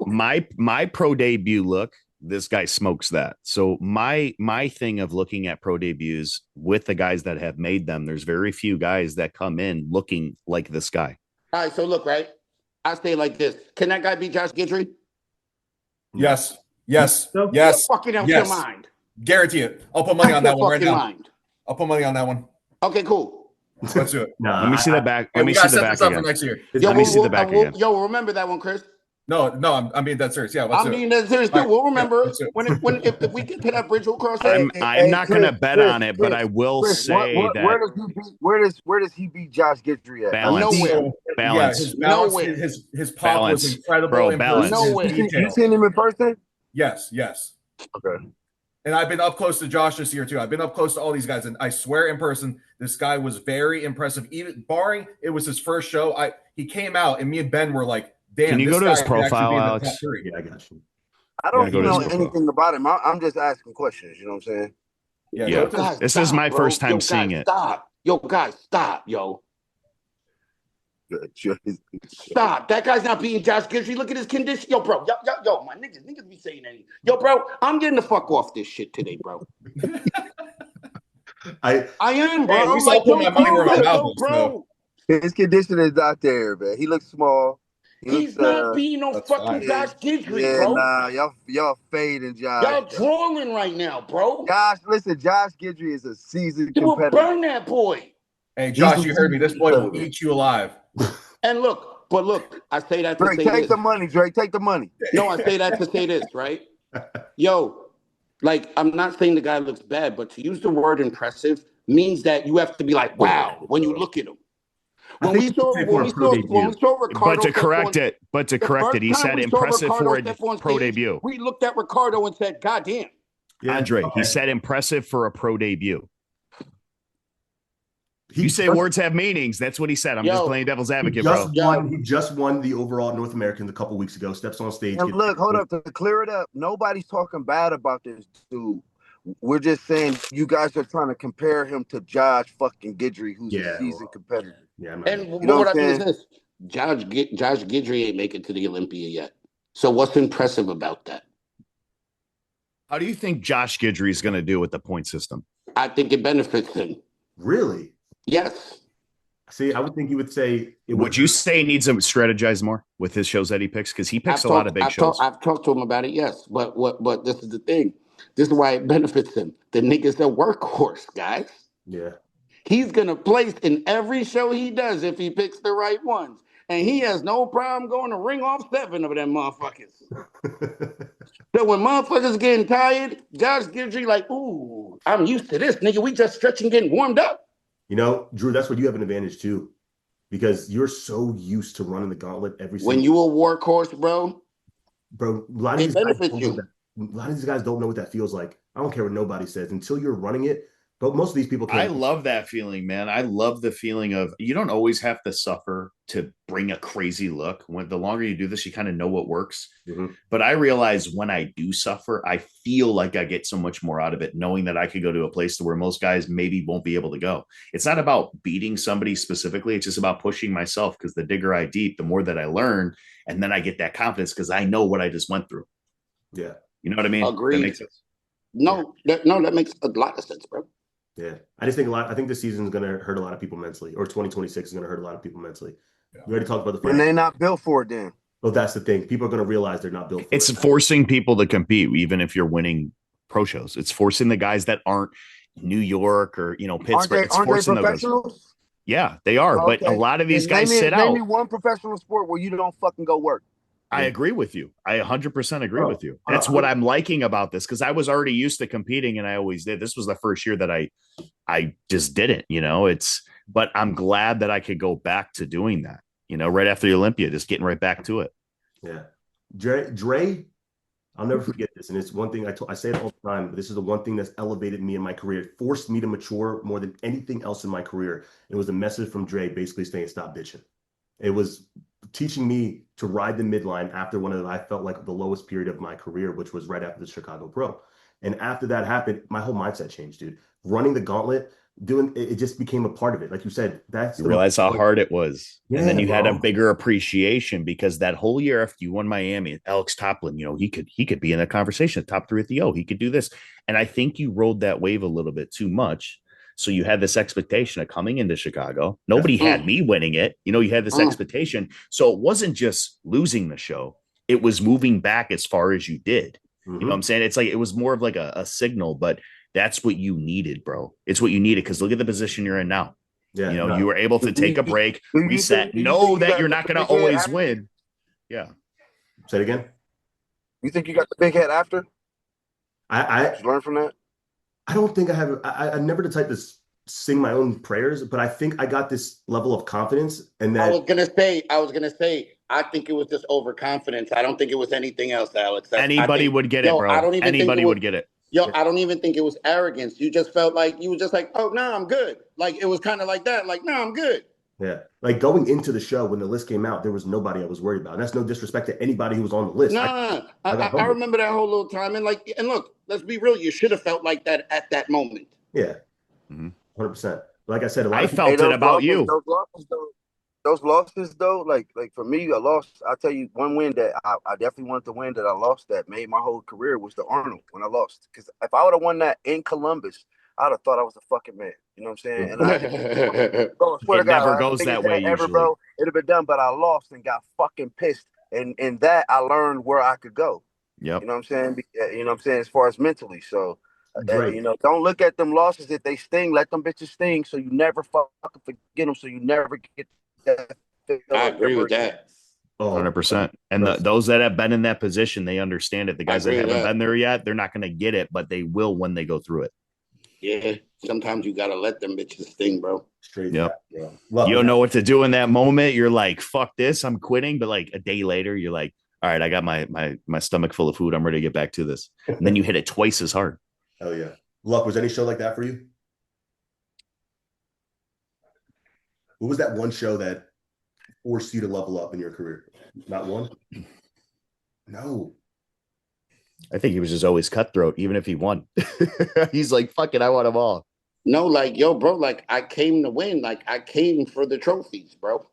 not, my pro debut look, this guy smokes that. So my thing of looking at pro debuts with the guys that have made them, there's very few guys that come in looking like this guy. All right, so look, right? I say like this: can that guy beat Josh Guidry? Yes. Yes. You're fucking out your mind. Guarantee it. I'll put money on that one right now. Mind. I'll put money on that one. Okay, cool. Let's do it. Let me see the back. Let me see the back again. Next year. Let me see the back again. Yo, remember that one, Chris? No, I'm being that serious. Yeah, I'm being that serious too. We'll remember if we get to that bridge, we'll cross it. I'm not going to bet on it, but I will say that. Where does he beat Josh Guidry at? Balance. Nowhere. Balance. Nowhere. His pop was incredible. Bro, balance. Nowhere. You seen him in person? Yes. Okay. And I've been up close to Josh this year too. I've been up close to all these guys, and I swear in person, this guy was very impressive. Even barring it was his first show, he came out, and me and Ben were like, "Damn!" Can you go to his profile, Alex? Yeah, I got you. I don't know anything about him. I'm just asking questions. You know what I'm saying? Yeah. Guys, this is my first time seeing it. Stop, yo, guys, stop, yo. Stop. That guy's not beating Josh Guidry. Look at his condition. Yo, bro. Yo, my niggas be saying anything. Yo, bro, I'm getting the fuck off this shit today, bro. I am, bro. Hey, like, put my money where my mouth is, bro. His condition is not there, man. He looks small. He's not beating no fucking Josh Guidry, bro. Nah, y'all fading Josh. Y'all trolling right now, bro. Josh Guidry is a seasoned competitor. competitor. Burn that boy. Hey, Josh, you heard me. This boy will eat you alive. And look, I say that to Drake, say take this. the money, Drake. Take the money. No, I say that to say this, right? Yo, like, I'm not saying the guy looks bad, but to use the word impressive means that you have to be like, wow, when you look at him. When we saw Ricardo, but to correct it, he said impressive for a pro debut. We looked at Ricardo and said, God damn. Yeah, Andre, he said impressive for a pro debut. You say words have meanings. That's what he said. I'm just playing devil's advocate, bro. He just won the overall North American a couple weeks ago. Steps on stage. And look, hold up. To clear it up, nobody's talking bad about this dude. We're just saying you guys are trying to compare him to Josh fucking Guidry, who's a seasoned competitor. Yeah, and what I mean is this: Josh Guidry ain't make it to the Olympia yet. So what's impressive about that? How do you think Josh Guidry is going to do with the point system? I think it benefits him. Really? Yes. See, I would think you would say. Would you say he needs to strategize more with his shows that he picks? Because he picks a lot of big shows. I've talked to him about it, yes. But this is the thing. This is why it benefits him. The nigga's a workhorse, guys. Yeah. He's going to place in every show he does if he picks the right ones. And he has no problem going to ring off 7 of them motherfuckers. So when motherfuckers getting tired, Josh Guidry like, ooh, I'm used to this, nigga. We just stretching, getting warmed up. You know, Drew, that's where you have an advantage too. Because you're so used to running the gauntlet every single when you a workhorse, bro. Bro, a lot of these guys don't know what that feels like. I don't care what nobody says. Until you're running it, but most of these people can't. I love that feeling, man. I love the feeling of you don't always have to suffer to bring a crazy look. When the longer you do this, you kind of know what works. Mm-hmm. But I realize when I do suffer, I feel like I get so much more out of it, knowing that I could go to a place to where most guys maybe won't be able to go. It's not about beating somebody specifically. It's just about pushing myself, because the digger I deep, the more that I learn, and then I get that confidence because I know what I just went through. Yeah. You know what I mean? Agreed. That makes sense. No, that makes a lot of sense, bro. Yeah. I just think I think this season is going to hurt a lot of people mentally, or 2026 is going to hurt a lot of people mentally. Yeah. We already talked about the fight. And they're not built for it then. Well, that's the thing. People are going to realize they're not built for It's forcing people to compete, even if you're winning pro shows. It's forcing the guys that aren't New York or, Pittsburgh. It's forcing those. Yeah, they are. Okay. But a lot of these guys sit out. Name me one professional sport where you don't fucking go work. I agree with you. I 100% agree with you. That's what I'm liking about this, because I was already used to competing and I always did. This was the first year that I just didn't, but I'm glad that I could go back to doing that, right after the Olympia, just getting right back to it. Yeah. Dre, I'll never forget this. And it's one thing I say it all the time, but this is the one thing that's elevated me in my career. It forced me to mature more than anything else in my career. It was a message from Dre basically saying, stop bitching. It was teaching me to ride the midline after one of the, I felt like the lowest period of my career, which was right after the Chicago Pro. And after that happened, my whole mindset changed, dude. Running the gauntlet, doing it just became a part of it. Like you said, that's you realize how hard it was. Yeah, and then you had a bro. bigger appreciation because that whole year after you won Miami, Alex Toplin, he could be in a conversation, top 3 at the O. He could do this. And I think you rode that wave a little bit too much. So you had this expectation of coming into Chicago. Nobody had me winning it. You had this expectation. So it wasn't just losing the show. It was moving back as far as you did. You know what I'm saying? It's like, it was more of like a signal, but that's what you needed, bro. It's what you needed. Cause look at the position you're in now. Yeah, you were able to take a break, reset, know that you're not going to always win. Yeah. Say it again. You think you got the big head after? I learn from that. I don't think I have. I never the type to sing my own prayers, but I think I got this level of confidence. And that I was gonna say, I think it was just overconfidence. I don't think it was anything else, Alex. Anybody would get it, bro. I don't even Anybody would get it. I don't even think it was arrogance. You just felt like you were just like, oh no, I'm good. Like it was kind of like that. Like, no, I'm good. Yeah. Like going into the show when the list came out, there was nobody I was worried about. And that's no disrespect to anybody who was on the list. I remember that whole little time. And look, let's be real. You should have felt like that at that moment. Yeah. 100%. Like I said, I felt it about you. Those losses though, like for me, a loss, I'll tell you one win that I definitely wanted to win that I lost that made my whole career was the Arnold when I lost. Because if I would have won that in Columbus, I'd have thought I was a fucking man. You know what I'm saying? And it never goes that way usually. Bro, it'd have been done, but I lost and got fucking pissed. And in that, I learned where I could go. Yep. You know what I'm saying? You know what I'm saying? As far as mentally. So, don't look at them losses. If they sting, let them bitches sting. So you never fucking forget them. So you never get that. I agree with that. 100%. And those that have been in that position, they understand it. The guys that haven't been there yet, they're not going to get it, but they will when they go through it. Yeah. Sometimes you got to let them bitches sting, bro. Straight. Yep. You don't know what to do in that moment. You're like, fuck this, I'm quitting. But like a day later, you're like, all right, I got my stomach full of food. I'm ready to get back to this. And then you hit it twice as hard. Hell yeah. Luck, was any show like that for you? What was that one show that forced you to level up in your career? Not one? No. I think he was just always cutthroat, even if he won. He's like, fuck it, I want them all. No, like, yo, bro, like, I came to win. Like, I came for the trophies, bro.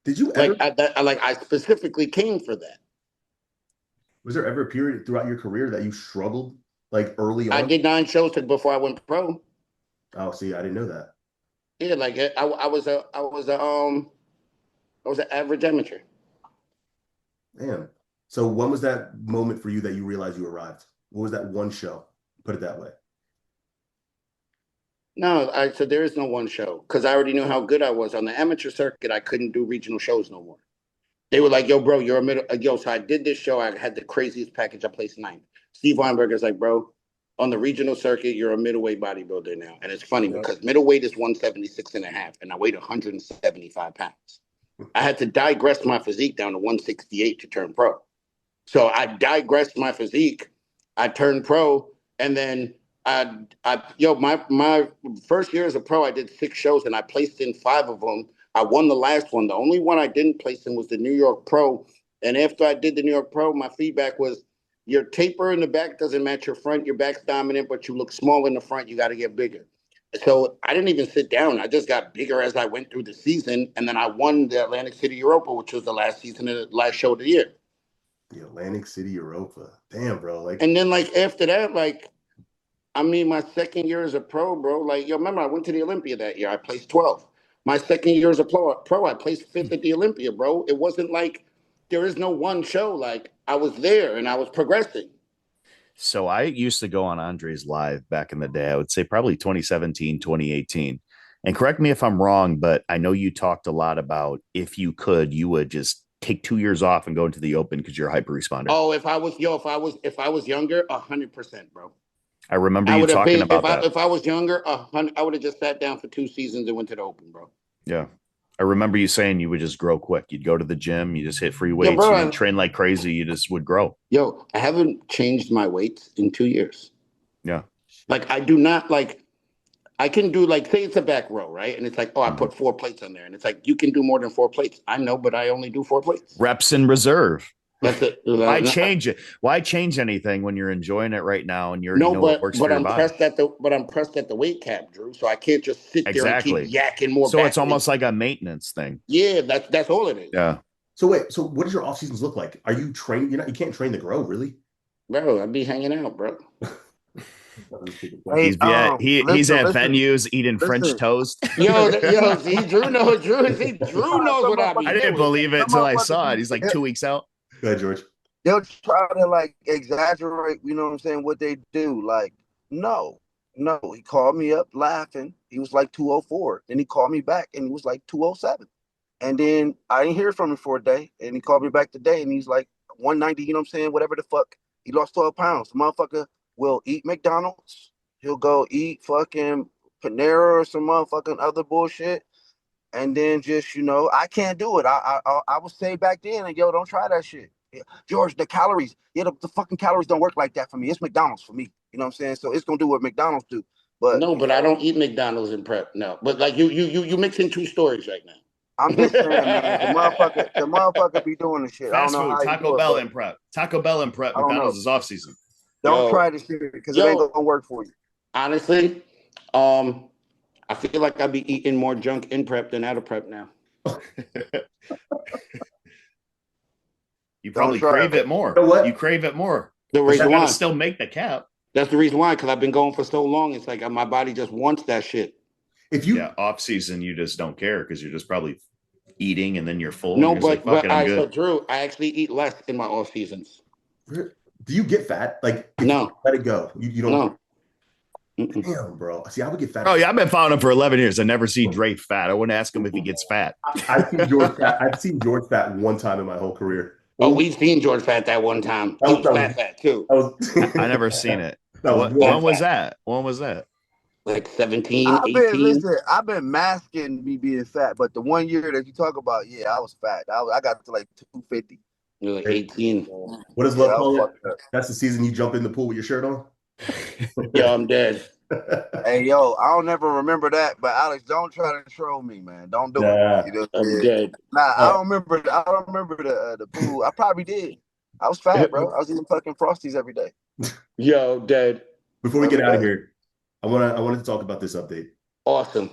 Did you ever? I specifically came for that. Was there ever a period throughout your career that you struggled, like early on? I did 9 shows before I went pro. Oh, see, I didn't know that. Yeah, like I was an average amateur. Damn. So when was that moment for you that you realized you arrived? What was that one show? Put it that way. No, so there is no one show because I already knew how good I was on the amateur circuit. I couldn't do regional shows no more. They were like, "Yo, bro, you're a middle." So I did this show. I had the craziest package. I placed 9th. Steve Weinberger's like, "Bro, on the regional circuit, you're a middleweight bodybuilder now." And it's funny because middleweight is 176.5, and I weighed 175 pounds. I had to digress my physique down to 168 to turn pro. So I digressed my physique. I turned pro, and then my first year as a pro, I did 6 shows, and I placed in 5 of them. I won the last one. The only one I didn't place in was the New York Pro. And after I did the New York Pro, my feedback was, your taper in the back doesn't match your front. Your back's dominant, but you look small in the front. You got to get bigger. So I didn't even sit down. I just got bigger as I went through the season. And then I won the Atlantic City Europa, which was the last season of the last show of the year. The Atlantic City Europa. Damn, bro. And then after that, my second year as a pro, bro, remember I went to the Olympia that year. I placed 12th. My second year as a pro, I placed 5th at the Olympia, bro. It wasn't like there is no one show. Like I was there and I was progressing. So I used to go on Andre's live back in the day. I would say probably 2017, 2018. And correct me if I'm wrong, but I know you talked a lot about if you could, you would just take 2 years off and go into the open because you're a hyper responder. Oh, if I was younger, 100%, bro. I remember you talking about that. If I was younger, I would have just sat down for 2 seasons and went to the open, bro. Yeah. I remember you saying you would just grow quick. You'd go to the gym, you just hit free weights, bro, you didn't train like crazy, you just would grow. Yo, I haven't changed my weights in 2 years. Yeah. Like I do not like. I can do like say it's a back row, right? And it's like, oh, I put 4 plates on there, and it's like you can do more than 4 plates. I know, but I only do 4 plates. Reps in reserve. That's it. Why change it? Why change anything when you're enjoying it right now and you're no, you know what works for your I'm body? I'm pressed at the weight cap, Drew. So I can't just sit there and keep yakking more. So it's almost like a maintenance thing. Yeah, that's all it is. Yeah. So wait, so what does your off seasons look like? Are you trained? You can't train to grow, really. Bro, I'd be hanging out, bro. He's at venues eating French toast. Yo, see, Drew knows what I mean. I didn't believe it until I saw it. He's like 2 weeks out. Go ahead, George. They'll try to like exaggerate, you know what I'm saying, what they do. Like, no. He called me up laughing. He was like 204. Then he called me back and he was like 207. And then I didn't hear from him for a day. And he called me back today and he's like 190, you know what I'm saying? Whatever the fuck. He lost 12 pounds. The motherfucker will eat McDonald's. He'll go eat fucking Panera or some motherfucking other bullshit. And then just, I can't do it. I would say back then, and yo, don't try that shit. Yeah. George, the calories. Yeah, the fucking calories don't work like that for me. It's McDonald's for me. You know what I'm saying? So it's gonna do what McDonald's do. But no, but I don't eat McDonald's in prep. No. But like you mixing 2 stories right now. I'm just saying, man, the motherfucker be doing the shit. Fast I don't know food, how Taco Bell in prep. Taco Bell in prep. McDonald's is off season. Don't try this shit because it ain't gonna work for you. Honestly, I feel like I'd be eating more junk in prep than out of prep now. You probably crave it more. You know what? You crave it more. The reason why still make the cap. That's the reason why, because I've been going for so long. It's like my body just wants that shit. Off season, you just don't care because you're just probably eating and then you're full. No, but Drew, I actually eat less in my off seasons. Do you get fat? Like no, let it go. You don't. No. Damn, bro. See, I would get fat. Oh yeah, I've been following him for 11 years. I never see Dre fat. I wouldn't ask him if he gets fat. I've seen George fat one time in my whole career. Oh, we've seen George fat that one time. He was fat too. I never seen it. When was that? When was that? Like 17, 18. I've been masking me being fat, but the 1 year that you talk about, I was fat. I got to like 250. You're like 18. What does Love call it? That's the season you jump in the pool with your shirt on? Yo, I'm dead. Hey, yo, I don't ever remember that, but Alex, don't try to troll me, man. Don't do it. You know, I'm dead. Nah, I don't remember the pool. I probably did. I was fat, bro. I was eating fucking Frosties every day. Yo, dead. Before we get out of here, I wanted to talk about this update. Awesome.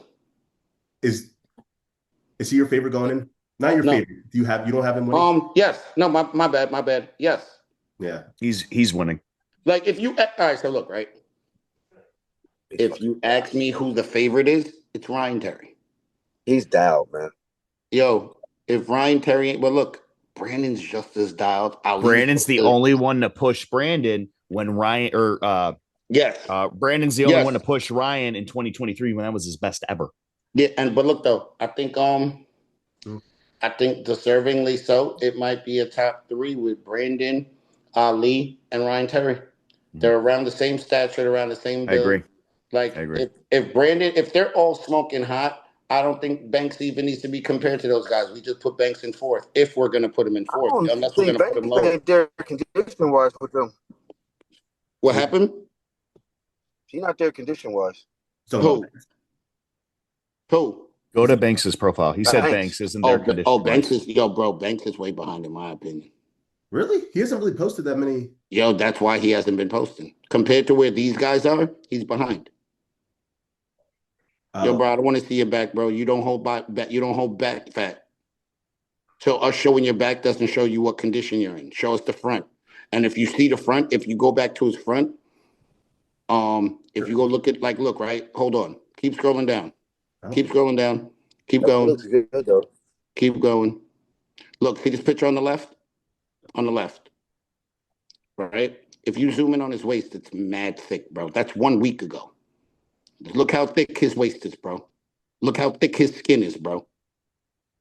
Is he your favorite going in? Not your favorite. You don't have him winning? Yes. No, my bad. Yes. Yeah. He's winning. Like if you all right, so look, right? If you ask me who the favorite is, it's Ryan Terry. He's dialed, man. Yo, if Ryan Terry ain't, but look, Brandon's just as dialed. Brandon's the only one to push Brandon when Ryan Brandon's the only one to push Ryan in 2023 when that was his best ever. Yeah, but look though, I think deservingly so. It might be a top 3 with Brandon, Ali, and Ryan Terry. They're around the same stature, around the same build. I agree. Like if they're all smoking hot, I don't think Banks even needs to be compared to those guys. We just put Banks in 4th if we're gonna put him in 4th. Unless we're gonna put him lower. There condition wise with them. What happened? She's not there condition wise. Who? Go to Banks's profile. He said Banks isn't there condition. Oh, Banks is way behind in my opinion. Really? He hasn't really posted that many. Yo, that's why he hasn't been posting. Compared to where these guys are, he's behind. Yo, bro, I don't want to see your back, bro. You don't hold back. You don't hold back fat. So us showing your back doesn't show you what condition you're in. Show us the front. And if you see the front, if you go back to his front, if you go look right. Hold on. Keep scrolling down. Keep scrolling down. Keep going. Keep going. Look, see this picture on the left? On the left. Right? If you zoom in on his waist, it's mad thick, bro. That's 1 week ago. Look how thick his waist is, bro. Look how thick his skin is, bro.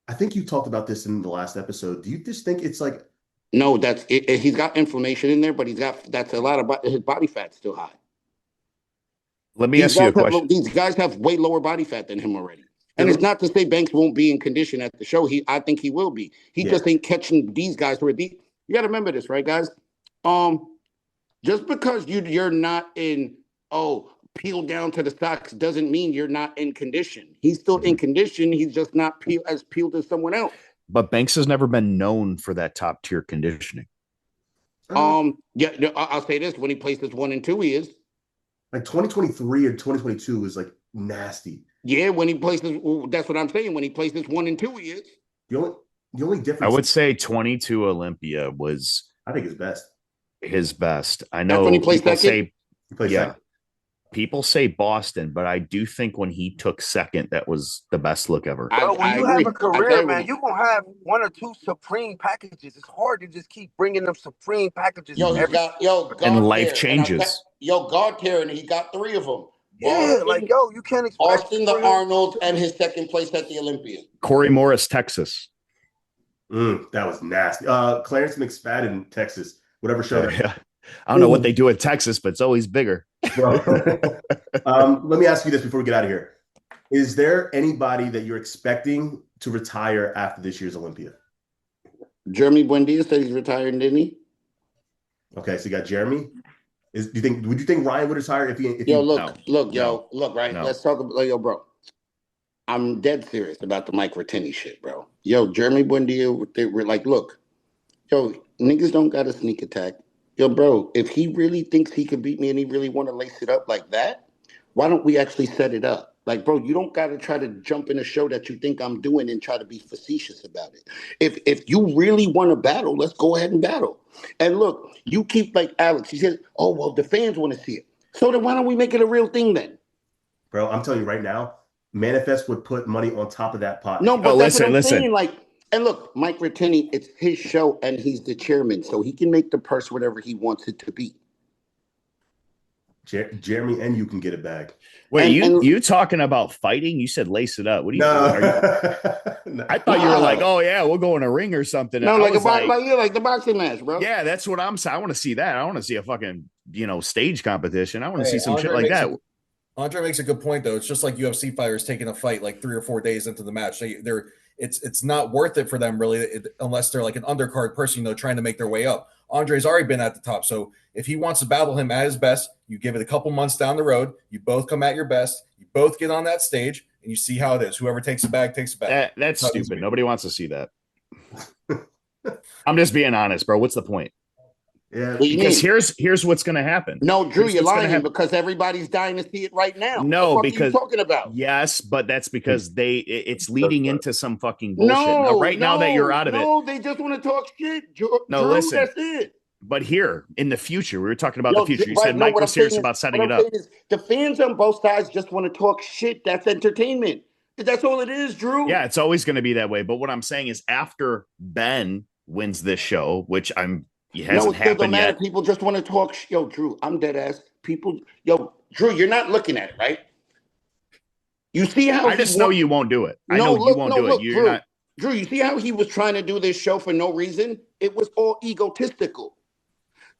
I think you talked about this in the last episode. Do you just think it's like... No, that's it. He's got inflammation in there, but that's a lot of his body fat's still high. Let me ask you a question. These guys have way lower body fat than him already. And it's not to say Banks won't be in condition at the show. I think he will be. He just ain't catching these guys who are you got to remember this, right, guys? Just because you're not in peeled down to the socks doesn't mean you're not in condition. He's still in condition. He's just not as peeled as someone else. But Banks has never been known for that top tier conditioning. I'll say this: when he places 1 and 2, he is. Like 2023 or 2022 is like nasty. Yeah, when he places, that's what I'm saying. When he places 1 and 2, he is. The only difference. I would say 22 Olympia was, I think, his best. His best. I know when he plays people second? say, second. People say Boston, but I do think when he took second, that was the best look ever. When you have a career, man, you're going to have 1 or 2 supreme packages. It's hard to just keep bringing them supreme packages. And life changes. God tier, and he got 3 of them. Yeah, you can't expect Austin the Arnold and his second place at the Olympia. Corey Morris, Texas. That was nasty. Clarence McSpadden, Texas. Whatever show. Yeah. I don't know what they do in Texas, but it's always bigger. Let me ask you this before we get out of here. Is there anybody that you're expecting to retire after this year's Olympia? Jeremy Buendia said he's retiring, didn't he? Okay, so you got Jeremy. Would you think Ryan would retire if he right? No. Let's talk about bro. I'm dead serious about the Mike Rattini shit, bro. Jeremy Buendia, they were like, look, niggas don't got a sneak attack. Bro, if he really thinks he could beat me and he really want to lace it up like that, why don't we actually set it up? Like, bro, you don't got to try to jump in a show that you think I'm doing and try to be facetious about it. If you really want to battle, let's go ahead and battle. And look, you keep like Alex. He says, oh, well, the fans want to see it. So then why don't we make it a real thing then? Bro, I'm telling you right now, Manifest would put money on top of that pot. No, but that's what I'm saying. And look, Mike Rattini, it's his show and he's the chairman, so he can make the purse whatever he wants it to be. Jeremy and you can get it back. Wait, you talking about fighting? You said lace it up. What are you doing? I thought you were like, oh yeah, we'll go in a ring or something. No, like the boxing match, bro. Yeah, that's what I'm saying. I want to see that. I want to see a fucking stage competition. I want to see some shit like that. Andre makes a good point though. It's just like UFC fighters taking a fight like 3 or 4 days into the match. It's not worth it for them really, unless they're like an undercard person, trying to make their way up. Andre's already been at the top, so if he wants to battle him at his best, you give it a couple months down the road. You both come at your best. You both get on that stage, and you see how it is. Whoever takes it back takes it back. That's stupid. Nobody wants to see that. I'm just being honest, bro. What's the point? Yeah, because here's what's going to happen. No, Drew, you're lying because everybody's dying to see it right now. No, because what are you talking about? Yes, but that's because it's leading into some fucking bullshit. Now that you're out of it, no, they just want to talk shit. Drew, listen, that's it. But here in the future, we were talking about the future. You said Mike was serious about setting it up. The fans on both sides just want to talk shit. That's entertainment. That's all it is, Drew. Yeah, it's always going to be that way. But what I'm saying is, after Ben wins this show, which it hasn't happened yet. People just want to talk. Drew, I'm dead ass. People, Drew, you're not looking at it, right? You see how I just know you won't do it. I know you won't do it. You're not. Drew, you see how he was trying to do this show for no reason? It was all egotistical.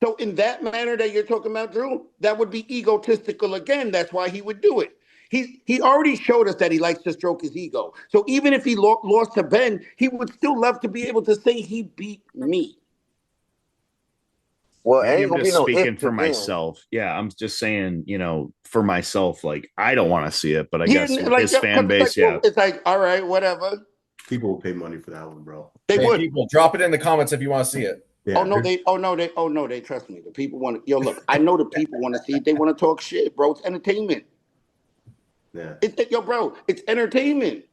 So in that manner that you're talking about, Drew, that would be egotistical again. That's why he would do it. He already showed us that he likes to stroke his ego. So even if he lost to Ben, he would still love to be able to say he beat me. Well, I'm just speaking for myself. Yeah, I'm just saying, for myself, like, I don't want to see it, but I guess his fan base, it's like, all right, whatever. People will pay money for that one, bro. They would. People, drop it in the comments if you want to see it. Yeah. Oh no, they trust me. The people want to. Look, I know the people want to see it. They want to talk shit, bro. It's entertainment. Yeah. Bro, it's entertainment.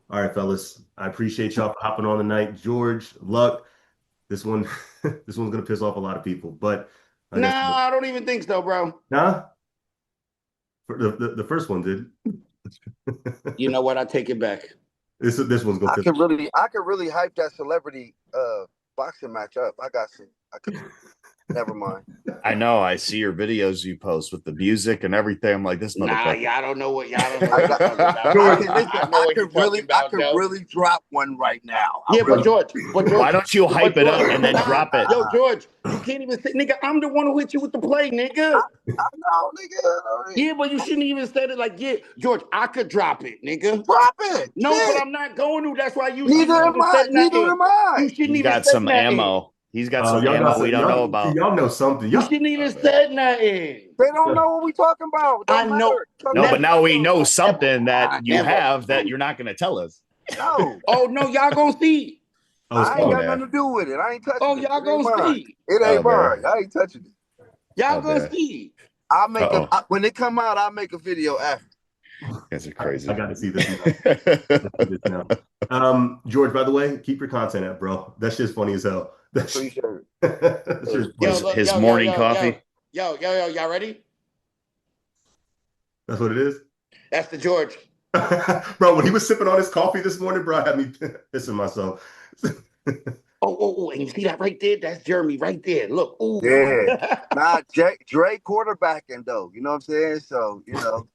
All right, fellas. I appreciate y'all for hopping on tonight. George, Luck. This one's gonna piss off a lot of people, but I don't even think so, bro. Nah. The first one did. You know what? I take it back. This one's gonna. I could really hype that celebrity boxing match up. Never mind. I know. I see your videos you post with the music and everything. I'm like, this Nah, motherfucker. y'all don't know what you're talking about. I could really drop one right now. Yeah, but George, why don't you hype it up and then drop it? Yo, George, you can't even say, nigga, I'm the one who hit you with the play, nigga. I know, nigga. Yeah, but you shouldn't even said it like, yeah, George, I could drop it, nigga. Drop it. No, Shit. but I'm not going to. That's why you Neither am I. Neither am I. You shouldn't He's even got say some nothing. ammo. He's got some ammo we don't know about. Y'all know something. You shouldn't even said nothing. They don't know what we talking about. I know. No, but now we know something that you have that you're not going to tell us. No. Oh, no, y'all gonna see. I ain't got nothing to do with it. I ain't touching it. Oh, y'all gonna see. It ain't mine. I ain't touching it. Y'all gonna see. I'll make when it come out, I'll make a video after. Guys are crazy. I gotta see this now. George, by the way, keep your content up, bro. That shit's funny as hell. Appreciate it. His morning coffee. Yo, y'all ready? That's what it is? That's the George. Bro, when he was sipping on his coffee this morning, bro, I had me pissing myself. Oh, and you see that right there? That's Jeremy right there. Look. Ooh. Yeah. Nah, Dre quarterbacking though. You know what I'm saying? So, you know.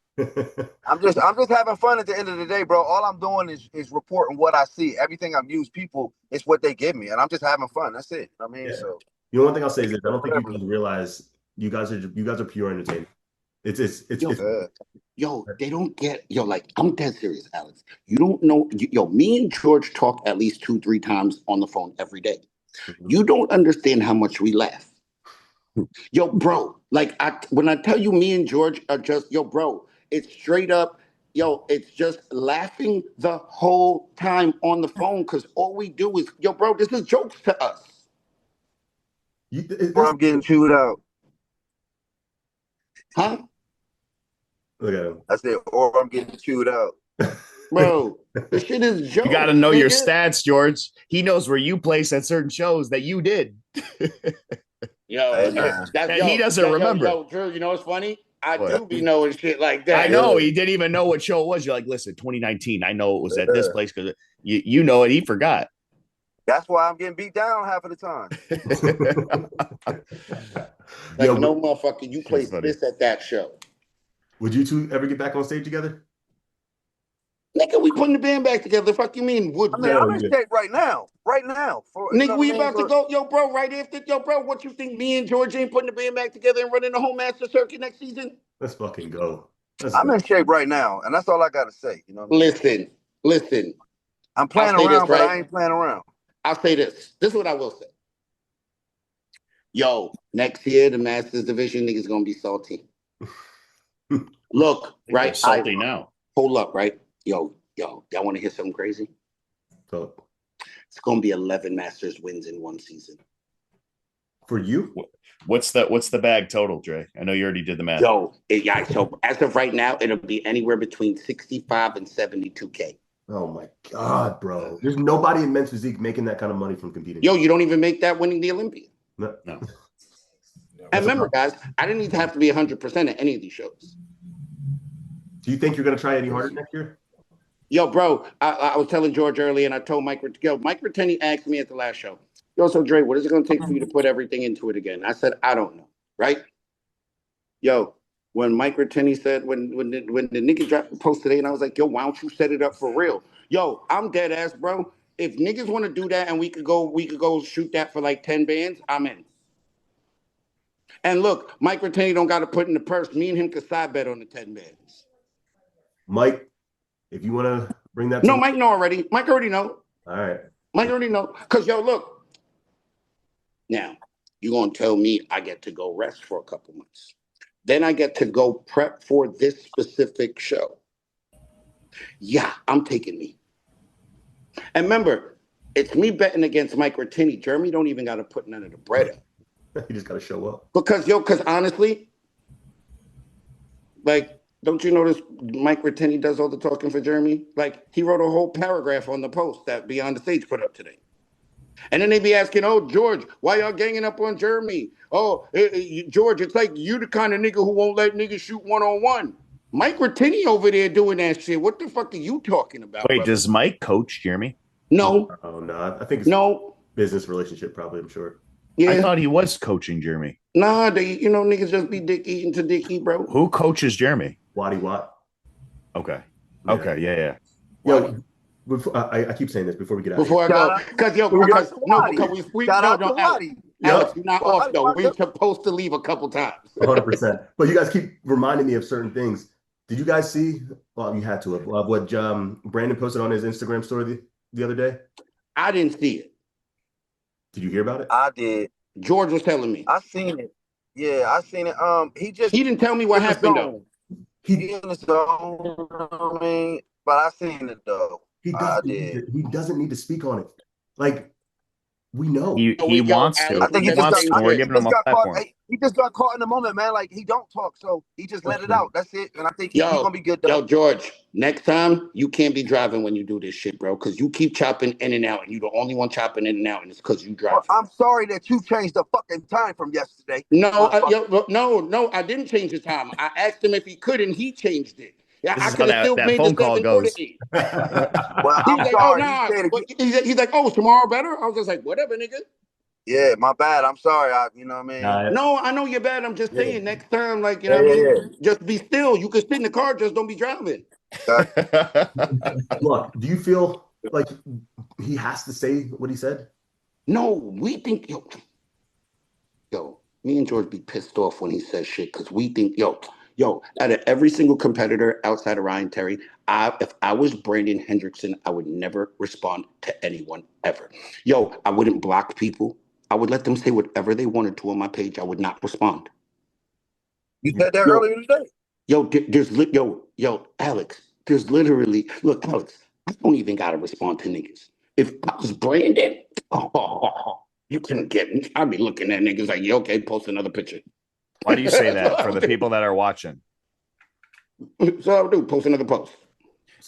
I'm just having fun at the end of the day, bro. All I'm doing is reporting what I see. Everything I've used people, it's what they give me, and I'm just having fun. That's it. I mean, so the one thing I'll say is that I don't think you guys realize you guys are pure entertainment. It's yo, they don't get like I'm dead serious, Alex. You don't know, me and George talk at least 2-3 times on the phone every day. You don't understand how much we laugh. Yo, bro, like when I tell you me and George are just, bro, it's straight up, it's just laughing the whole time on the phone because all we do is, bro, this is jokes to us. I'm getting chewed out. Huh? Look at him. I said, or I'm getting chewed out. Bro, this shit is jokes. You got to know your stats, George. He knows where you place at certain shows that you did. He doesn't remember. Yo, Drew, you know what's funny? I do be knowing shit like that. I know. He didn't even know what show it was. You're like, listen, 2019, I know it was at this place because you know it. He forgot. That's why I'm getting beat down half of the time. No motherfucker, you played this at that show. Would you two ever get back on stage together? Nigga, we putting the band back together. Fuck you mean? I'm in shape right now. Nigga, we about to go. Yo, bro, right after. Yo, bro, what you think me and George ain't putting the band back together and running the whole master circuit next season? Let's fucking go. I'm in shape right now, and that's all I got to say. You know what I mean? Listen. I'm playing around, but I ain't playing around. I'll say this. This is what I will say. Yo, next year, the Masters Division niggas gonna be salty. Look, right? Salty now. Hold up, right? Yo, y'all want to hear something crazy? So, it's gonna be 11 Masters wins in one season. For you? What's the bag total, Dre? I know you already did the math. So as of right now, it'll be anywhere between 65 and 72K. Oh my God, bro. There's nobody in men's physique making that kind of money from competing. Yo, you don't even make that winning the Olympia. No. And remember, guys, I didn't even have to be 100% at any of these shows. Do you think you're going to try any harder next year? Yo, bro, I was telling George earlier, and I told Mike Ratteni asked me at the last show, yo, so Dre, what is it going to take for you to put everything into it again? I said, I don't know, right? Yo, when Mike Ratteni said, when the nigga dropped the post today, and I was like, yo, why don't you set it up for real? Yo, I'm dead ass, bro. If niggas want to do that and we could go shoot that for like 10 bands, I'm in. And look, Mike Ratteni don't got to put in the purse. Me and him could side bet on the 10 bands. Mike, if you want to bring that. No, Mike know already. Mike already know. All right. Mike already know. Because, yo, look. Now, you're going to tell me I get to go rest for a couple months. Then I get to go prep for this specific show. Yeah, I'm taking me. And remember, it's me betting against Mike Ratteni. Jeremy don't even got to put none of the bread up. You just got to show up. Because honestly, like, don't you notice Mike Ratteni does all the talking for Jeremy? Like, he wrote a whole paragraph on the post that Beyond the Stage put up today. And then they be asking, oh, George, why y'all ganging up on Jeremy? Oh, George, it's like you the kind of nigga who won't let niggas shoot one-on-one. Mike Ratteni over there doing that shit. What the fuck are you talking about? Wait, brother? Does Mike coach Jeremy? No. Oh, no. I think it's business relationship, probably, I'm sure. Yeah. I thought he was coaching Jeremy. Nah, niggas just be dick eating to dick eat, bro. Who coaches Jeremy? Waddy Watt. Okay. Yeah. Okay. Yeah. Yo, before, I keep saying this before we get out. Before I go, because we shout out to Alex, Waddy. Alex, you're not off Waddy, though. Waddy. We're supposed to leave a couple times. 100%. But you guys keep reminding me of certain things. Did you guys see? Well, you had to have what Brandon posted on his Instagram story the other day. I didn't see it. Did you hear about it? I did. George was telling me. I seen it. Yeah, I seen it. He didn't tell me what happened though. He in the zone. I mean, but I seen it though. He doesn't need to speak on it. Like, we know. He wants to. I think he we're giving him a platform. He just got caught in the moment, man. Like, he don't talk, so he just let it out. That's it. And I think he's going to be good, though. Yo, George, next time, you can't be driving when you do this shit, bro, because you keep chopping in and out, and you're the only one chopping in and out, and it's because you drive. Well, I'm sorry that you changed the fucking time from yesterday. No, I didn't change the time. I asked him if he could, and he changed it. Yeah, I could have still made the 7:48. Well, I'm sorry. He's like, oh, tomorrow better? I was just like, whatever, nigga. Yeah, my bad. I'm sorry. You know what I mean? No, I know you're bad. I'm just saying next time, like, you know what I mean? Just be still. You can sit in the car, just don't be driving. Look, do you feel like he has to say what he said? No, we think, yo, me and George be pissed off when he says shit because we think, yo, out of every single competitor outside of Ryan Terry, if I was Brandon Hendrickson, I would never respond to anyone ever. Yo, I wouldn't block people. I would let them say whatever they wanted to on my page. I would not respond. You said that earlier today. Alex, there's literally, look, Alex, I don't even got to respond to niggas. If I was Brandon, you couldn't get me. I'd be looking at niggas like, yeah, okay, post another picture. Why do you say that for the people that are watching? So I would do, post another post.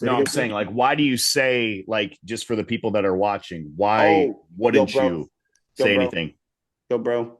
No, I'm saying, like, why do you say, like, just for the people that are watching, why wouldn't you say anything? Yo, bro,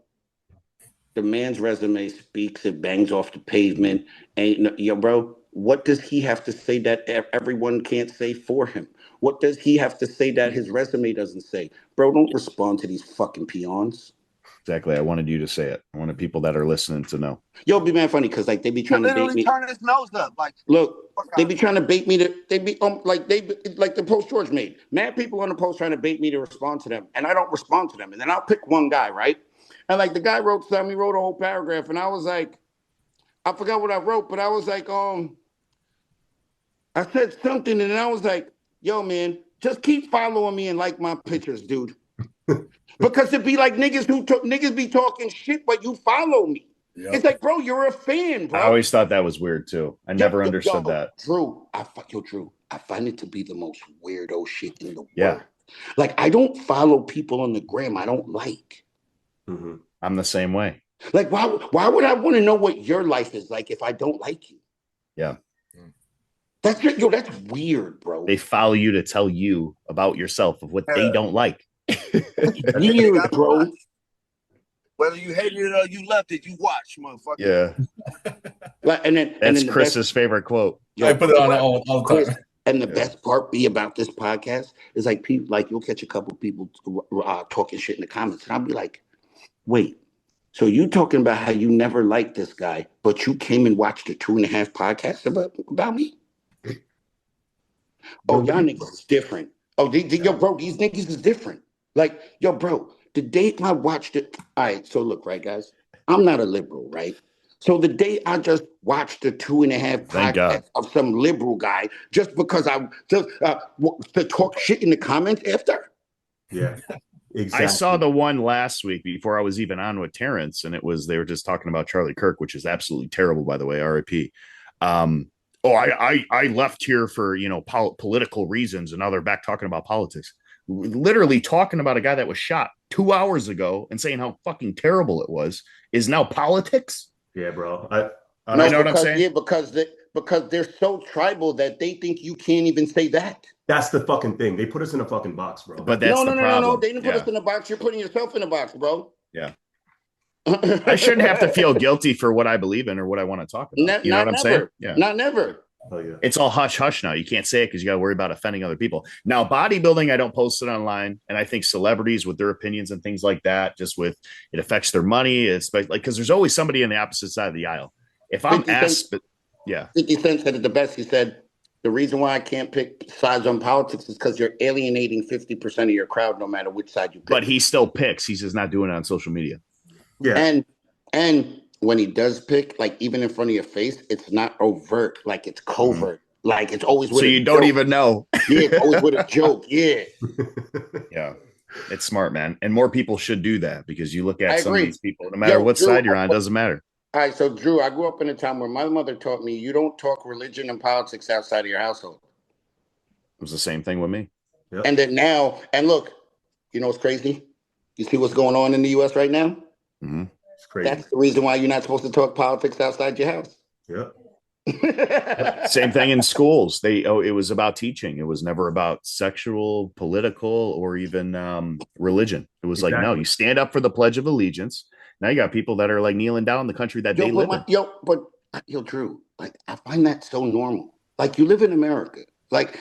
the man's resume speaks, it bangs off the pavement. Bro, what does he have to say that everyone can't say for him? What does he have to say that his resume doesn't say? Bro, don't respond to these fucking peons. Exactly. I wanted you to say it. I wanted people that are listening to know. Yo, be man funny because like they be trying to bait me. Turn his nose up, like look. They be trying to bait me to. They be like the post George made. Mad people on the post trying to bait me to respond to them, and I don't respond to them. And then I'll pick one guy, right? And like the guy wrote something. He wrote a whole paragraph, and I was like, I forgot what I wrote, but I was like, I said something, and then I was like, yo, man, just keep following me and like my pictures, dude. Because it'd be like niggas be talking shit, but you follow me. Yep. It's like, bro, you're a fan, bro. I always thought that was weird too. I never understood that. Drew, I find it to be the most weirdo shit in the world. Like, I don't follow people on the gram I don't like. Mm-hmm. I'm the same way. Like, why would I want to know what your life is like if I don't like you? Yeah. That's weird, bro. They follow you to tell you about yourself of what they don't like. Weird, bro. Whether you hated it or you loved it, you watch, motherfucker. Yeah. And then that's Chris's favorite quote. I put it on all the time. And the best part about this podcast is like people, like you'll catch a couple people talking shit in the comments, and I'll be like, "Wait, so you talking about how you never liked this guy, but you came and watched the 2.5 podcasts about me? Oh, y'all niggas is different. Oh, yo, bro, these niggas is different. Like, yo, bro, the day I watched it. All right, so look, right, guys, I'm not a liberal, right? So the day I just watched the 2.5 podcasts of some liberal guy just because I just to talk shit in the comments after. Yeah, exactly. I saw the one last week before I was even on with Terrence, and they were just talking about Charlie Kirk, which is absolutely terrible, by the way. RIP. I left here for political reasons, and now they're back talking about politics. Literally talking about a guy that was shot 2 hours ago and saying how fucking terrible it was is now politics. Yeah, bro. I know what I'm saying. Yeah, because they're so tribal that they think you can't even say that. That's the fucking thing. They put us in a fucking box, bro. But that's the problem. No. They didn't put us in a box. You're putting yourself in a box, bro. Yeah. I shouldn't have to feel guilty for what I believe in or what I want to talk about. You know what I'm saying? Yeah. Not never. Oh yeah. It's all hush hush now. You can't say it because you got to worry about offending other people. Now, bodybuilding, I don't post it online, and I think celebrities with their opinions and things like that, just with it affects their money. It's like because there's always somebody on the opposite side of the aisle. If I'm asked, but yeah, 50 Cent said it the best. He said the reason why I can't pick sides on politics is because you're alienating 50% of your crowd, no matter which side you pick. But he still picks. He's just not doing it on social media. Yeah, and when he does pick, like even in front of your face, it's not overt, like it's covert. Like it's always with so you don't even know. Yeah, it's always with a joke. Yeah. Yeah. It's smart, man. And more people should do that because you look at some of these people, no matter Yo, what Drew, side you're on, it doesn't matter. All right, so Drew, I grew up in a time where my mother taught me you don't talk religion and politics outside of your household. It was the same thing with me. Yep. And then now, and look, you know what's crazy? You see what's going on in the U.S. right now? Mm-hmm. It's crazy. That's the reason why you're not supposed to talk politics outside your house. Yep. Same thing in schools. It was about teaching. It was never about sexual, political, or even religion. It was like, no, you stand up for the Pledge of Allegiance. Now you got people that are like kneeling down the country that they live in. Yo, Drew, like I find that so normal. Like you live in America. Like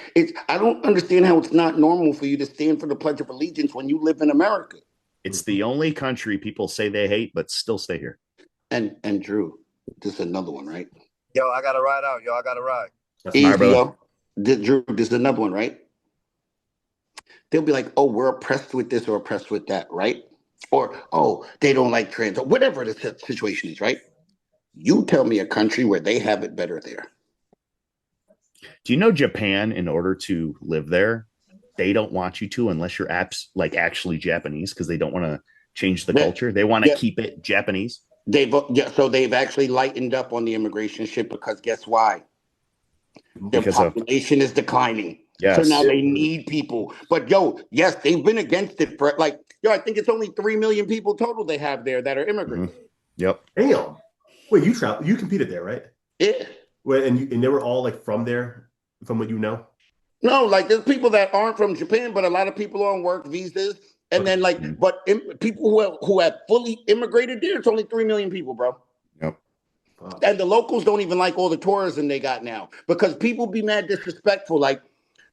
I don't understand how it's not normal for you to stand for the Pledge of Allegiance when you live in America. It's the only country people say they hate, but still stay here. And Drew, this is another one, right? Yo, I gotta ride out. Yo, I gotta ride. That's my brother. Drew, this is another one, right? They'll be like, oh, we're oppressed with this or oppressed with that, right? Or, oh, they don't like trans, or whatever the situation is, right? You tell me a country where they have it better there. Do you know Japan, in order to live there, they don't want you to unless you're actually Japanese because they don't want to change the culture. They want to keep it Japanese. So they've actually lightened up on the immigration shit because guess why? Their population is declining. Yes. So now they need people. But yes, they've been against it for I think it's only 3 million people total they have there that are immigrants. Mm-hmm. Yep. Damn. Wait, you competed there, right? Yeah. Well, and they were all like from there, from what you know? No, like there's people that aren't from Japan, but a lot of people are on work visas. And then people who have fully immigrated there, it's only 3 million people, bro. Yep. Wow. And the locals don't even like all the tourism they got now because people be mad disrespectful. Like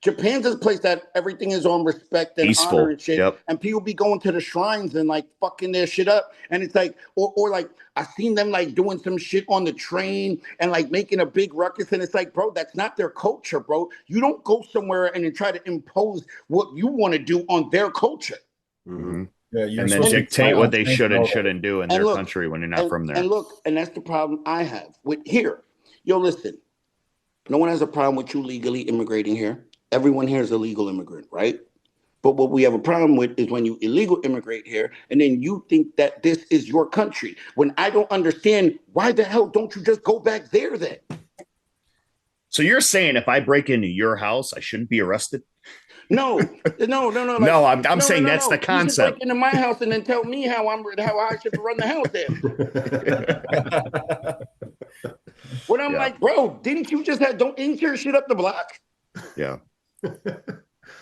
Japan's a place that everything is on respect and peaceful. Honor and shit. Yep. And people be going to the shrines and like fucking their shit up. And it's like, or like I seen them like doing some shit on the train and like making a big ruckus. And it's like, bro, that's not their culture, bro. You don't go somewhere and then try to impose what you want to do on their culture. Mm-hmm. Yeah, and then dictate what they should and shouldn't do in their country when you're not from there. And look, and that's the problem I have with here. Yo, listen, no one has a problem with you legally immigrating here. Everyone here is a legal immigrant, right? But what we have a problem with is when you illegal immigrate here and then you think that this is your country. When I don't understand, why the hell don't you just go back there then? So you're saying if I break into your house, I shouldn't be arrested? No. No, I'm saying that's the concept. You break into my house and then tell me how I should run the house there. When I'm like, bro, didn't your shit up the block? Yeah.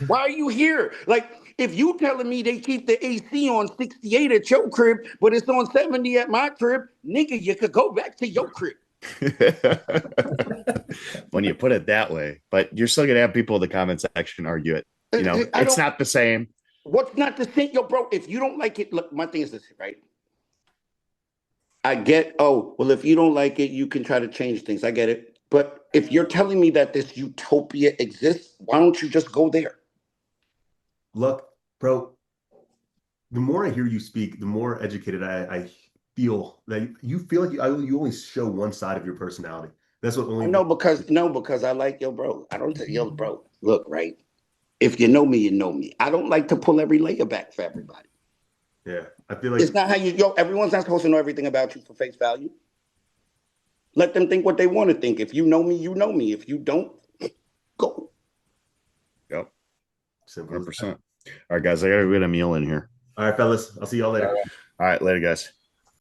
Why are you here? Like, if you telling me they keep the AC on 68 at your crib, but it's on 70 at my crib, nigga, you could go back to your crib. When you put it that way, but you're still gonna have people in the comment section argue it. You know, it's not the same. What's not the same? Yo, bro, if you don't like it, look, my thing is this, right? I get, if you don't like it, you can try to change things. I get it. But if you're telling me that this utopia exists, why don't you just go there? Look, bro, the more I hear you speak, the more educated I feel that you feel like you only show one side of your personality. That's what only. Because I like bro. I don't tell bro. Look, right. If you know me, you know me. I don't like to pull every layer back for everybody. Yeah, I feel like it's not how everyone's not supposed to know everything about you for face value. Let them think what they want to think. If you know me, you know me. If you don't, go. Yep. 100%. All right, guys, I got to get a meal in here. All right, fellas. I'll see y'all later. All right, later, guys.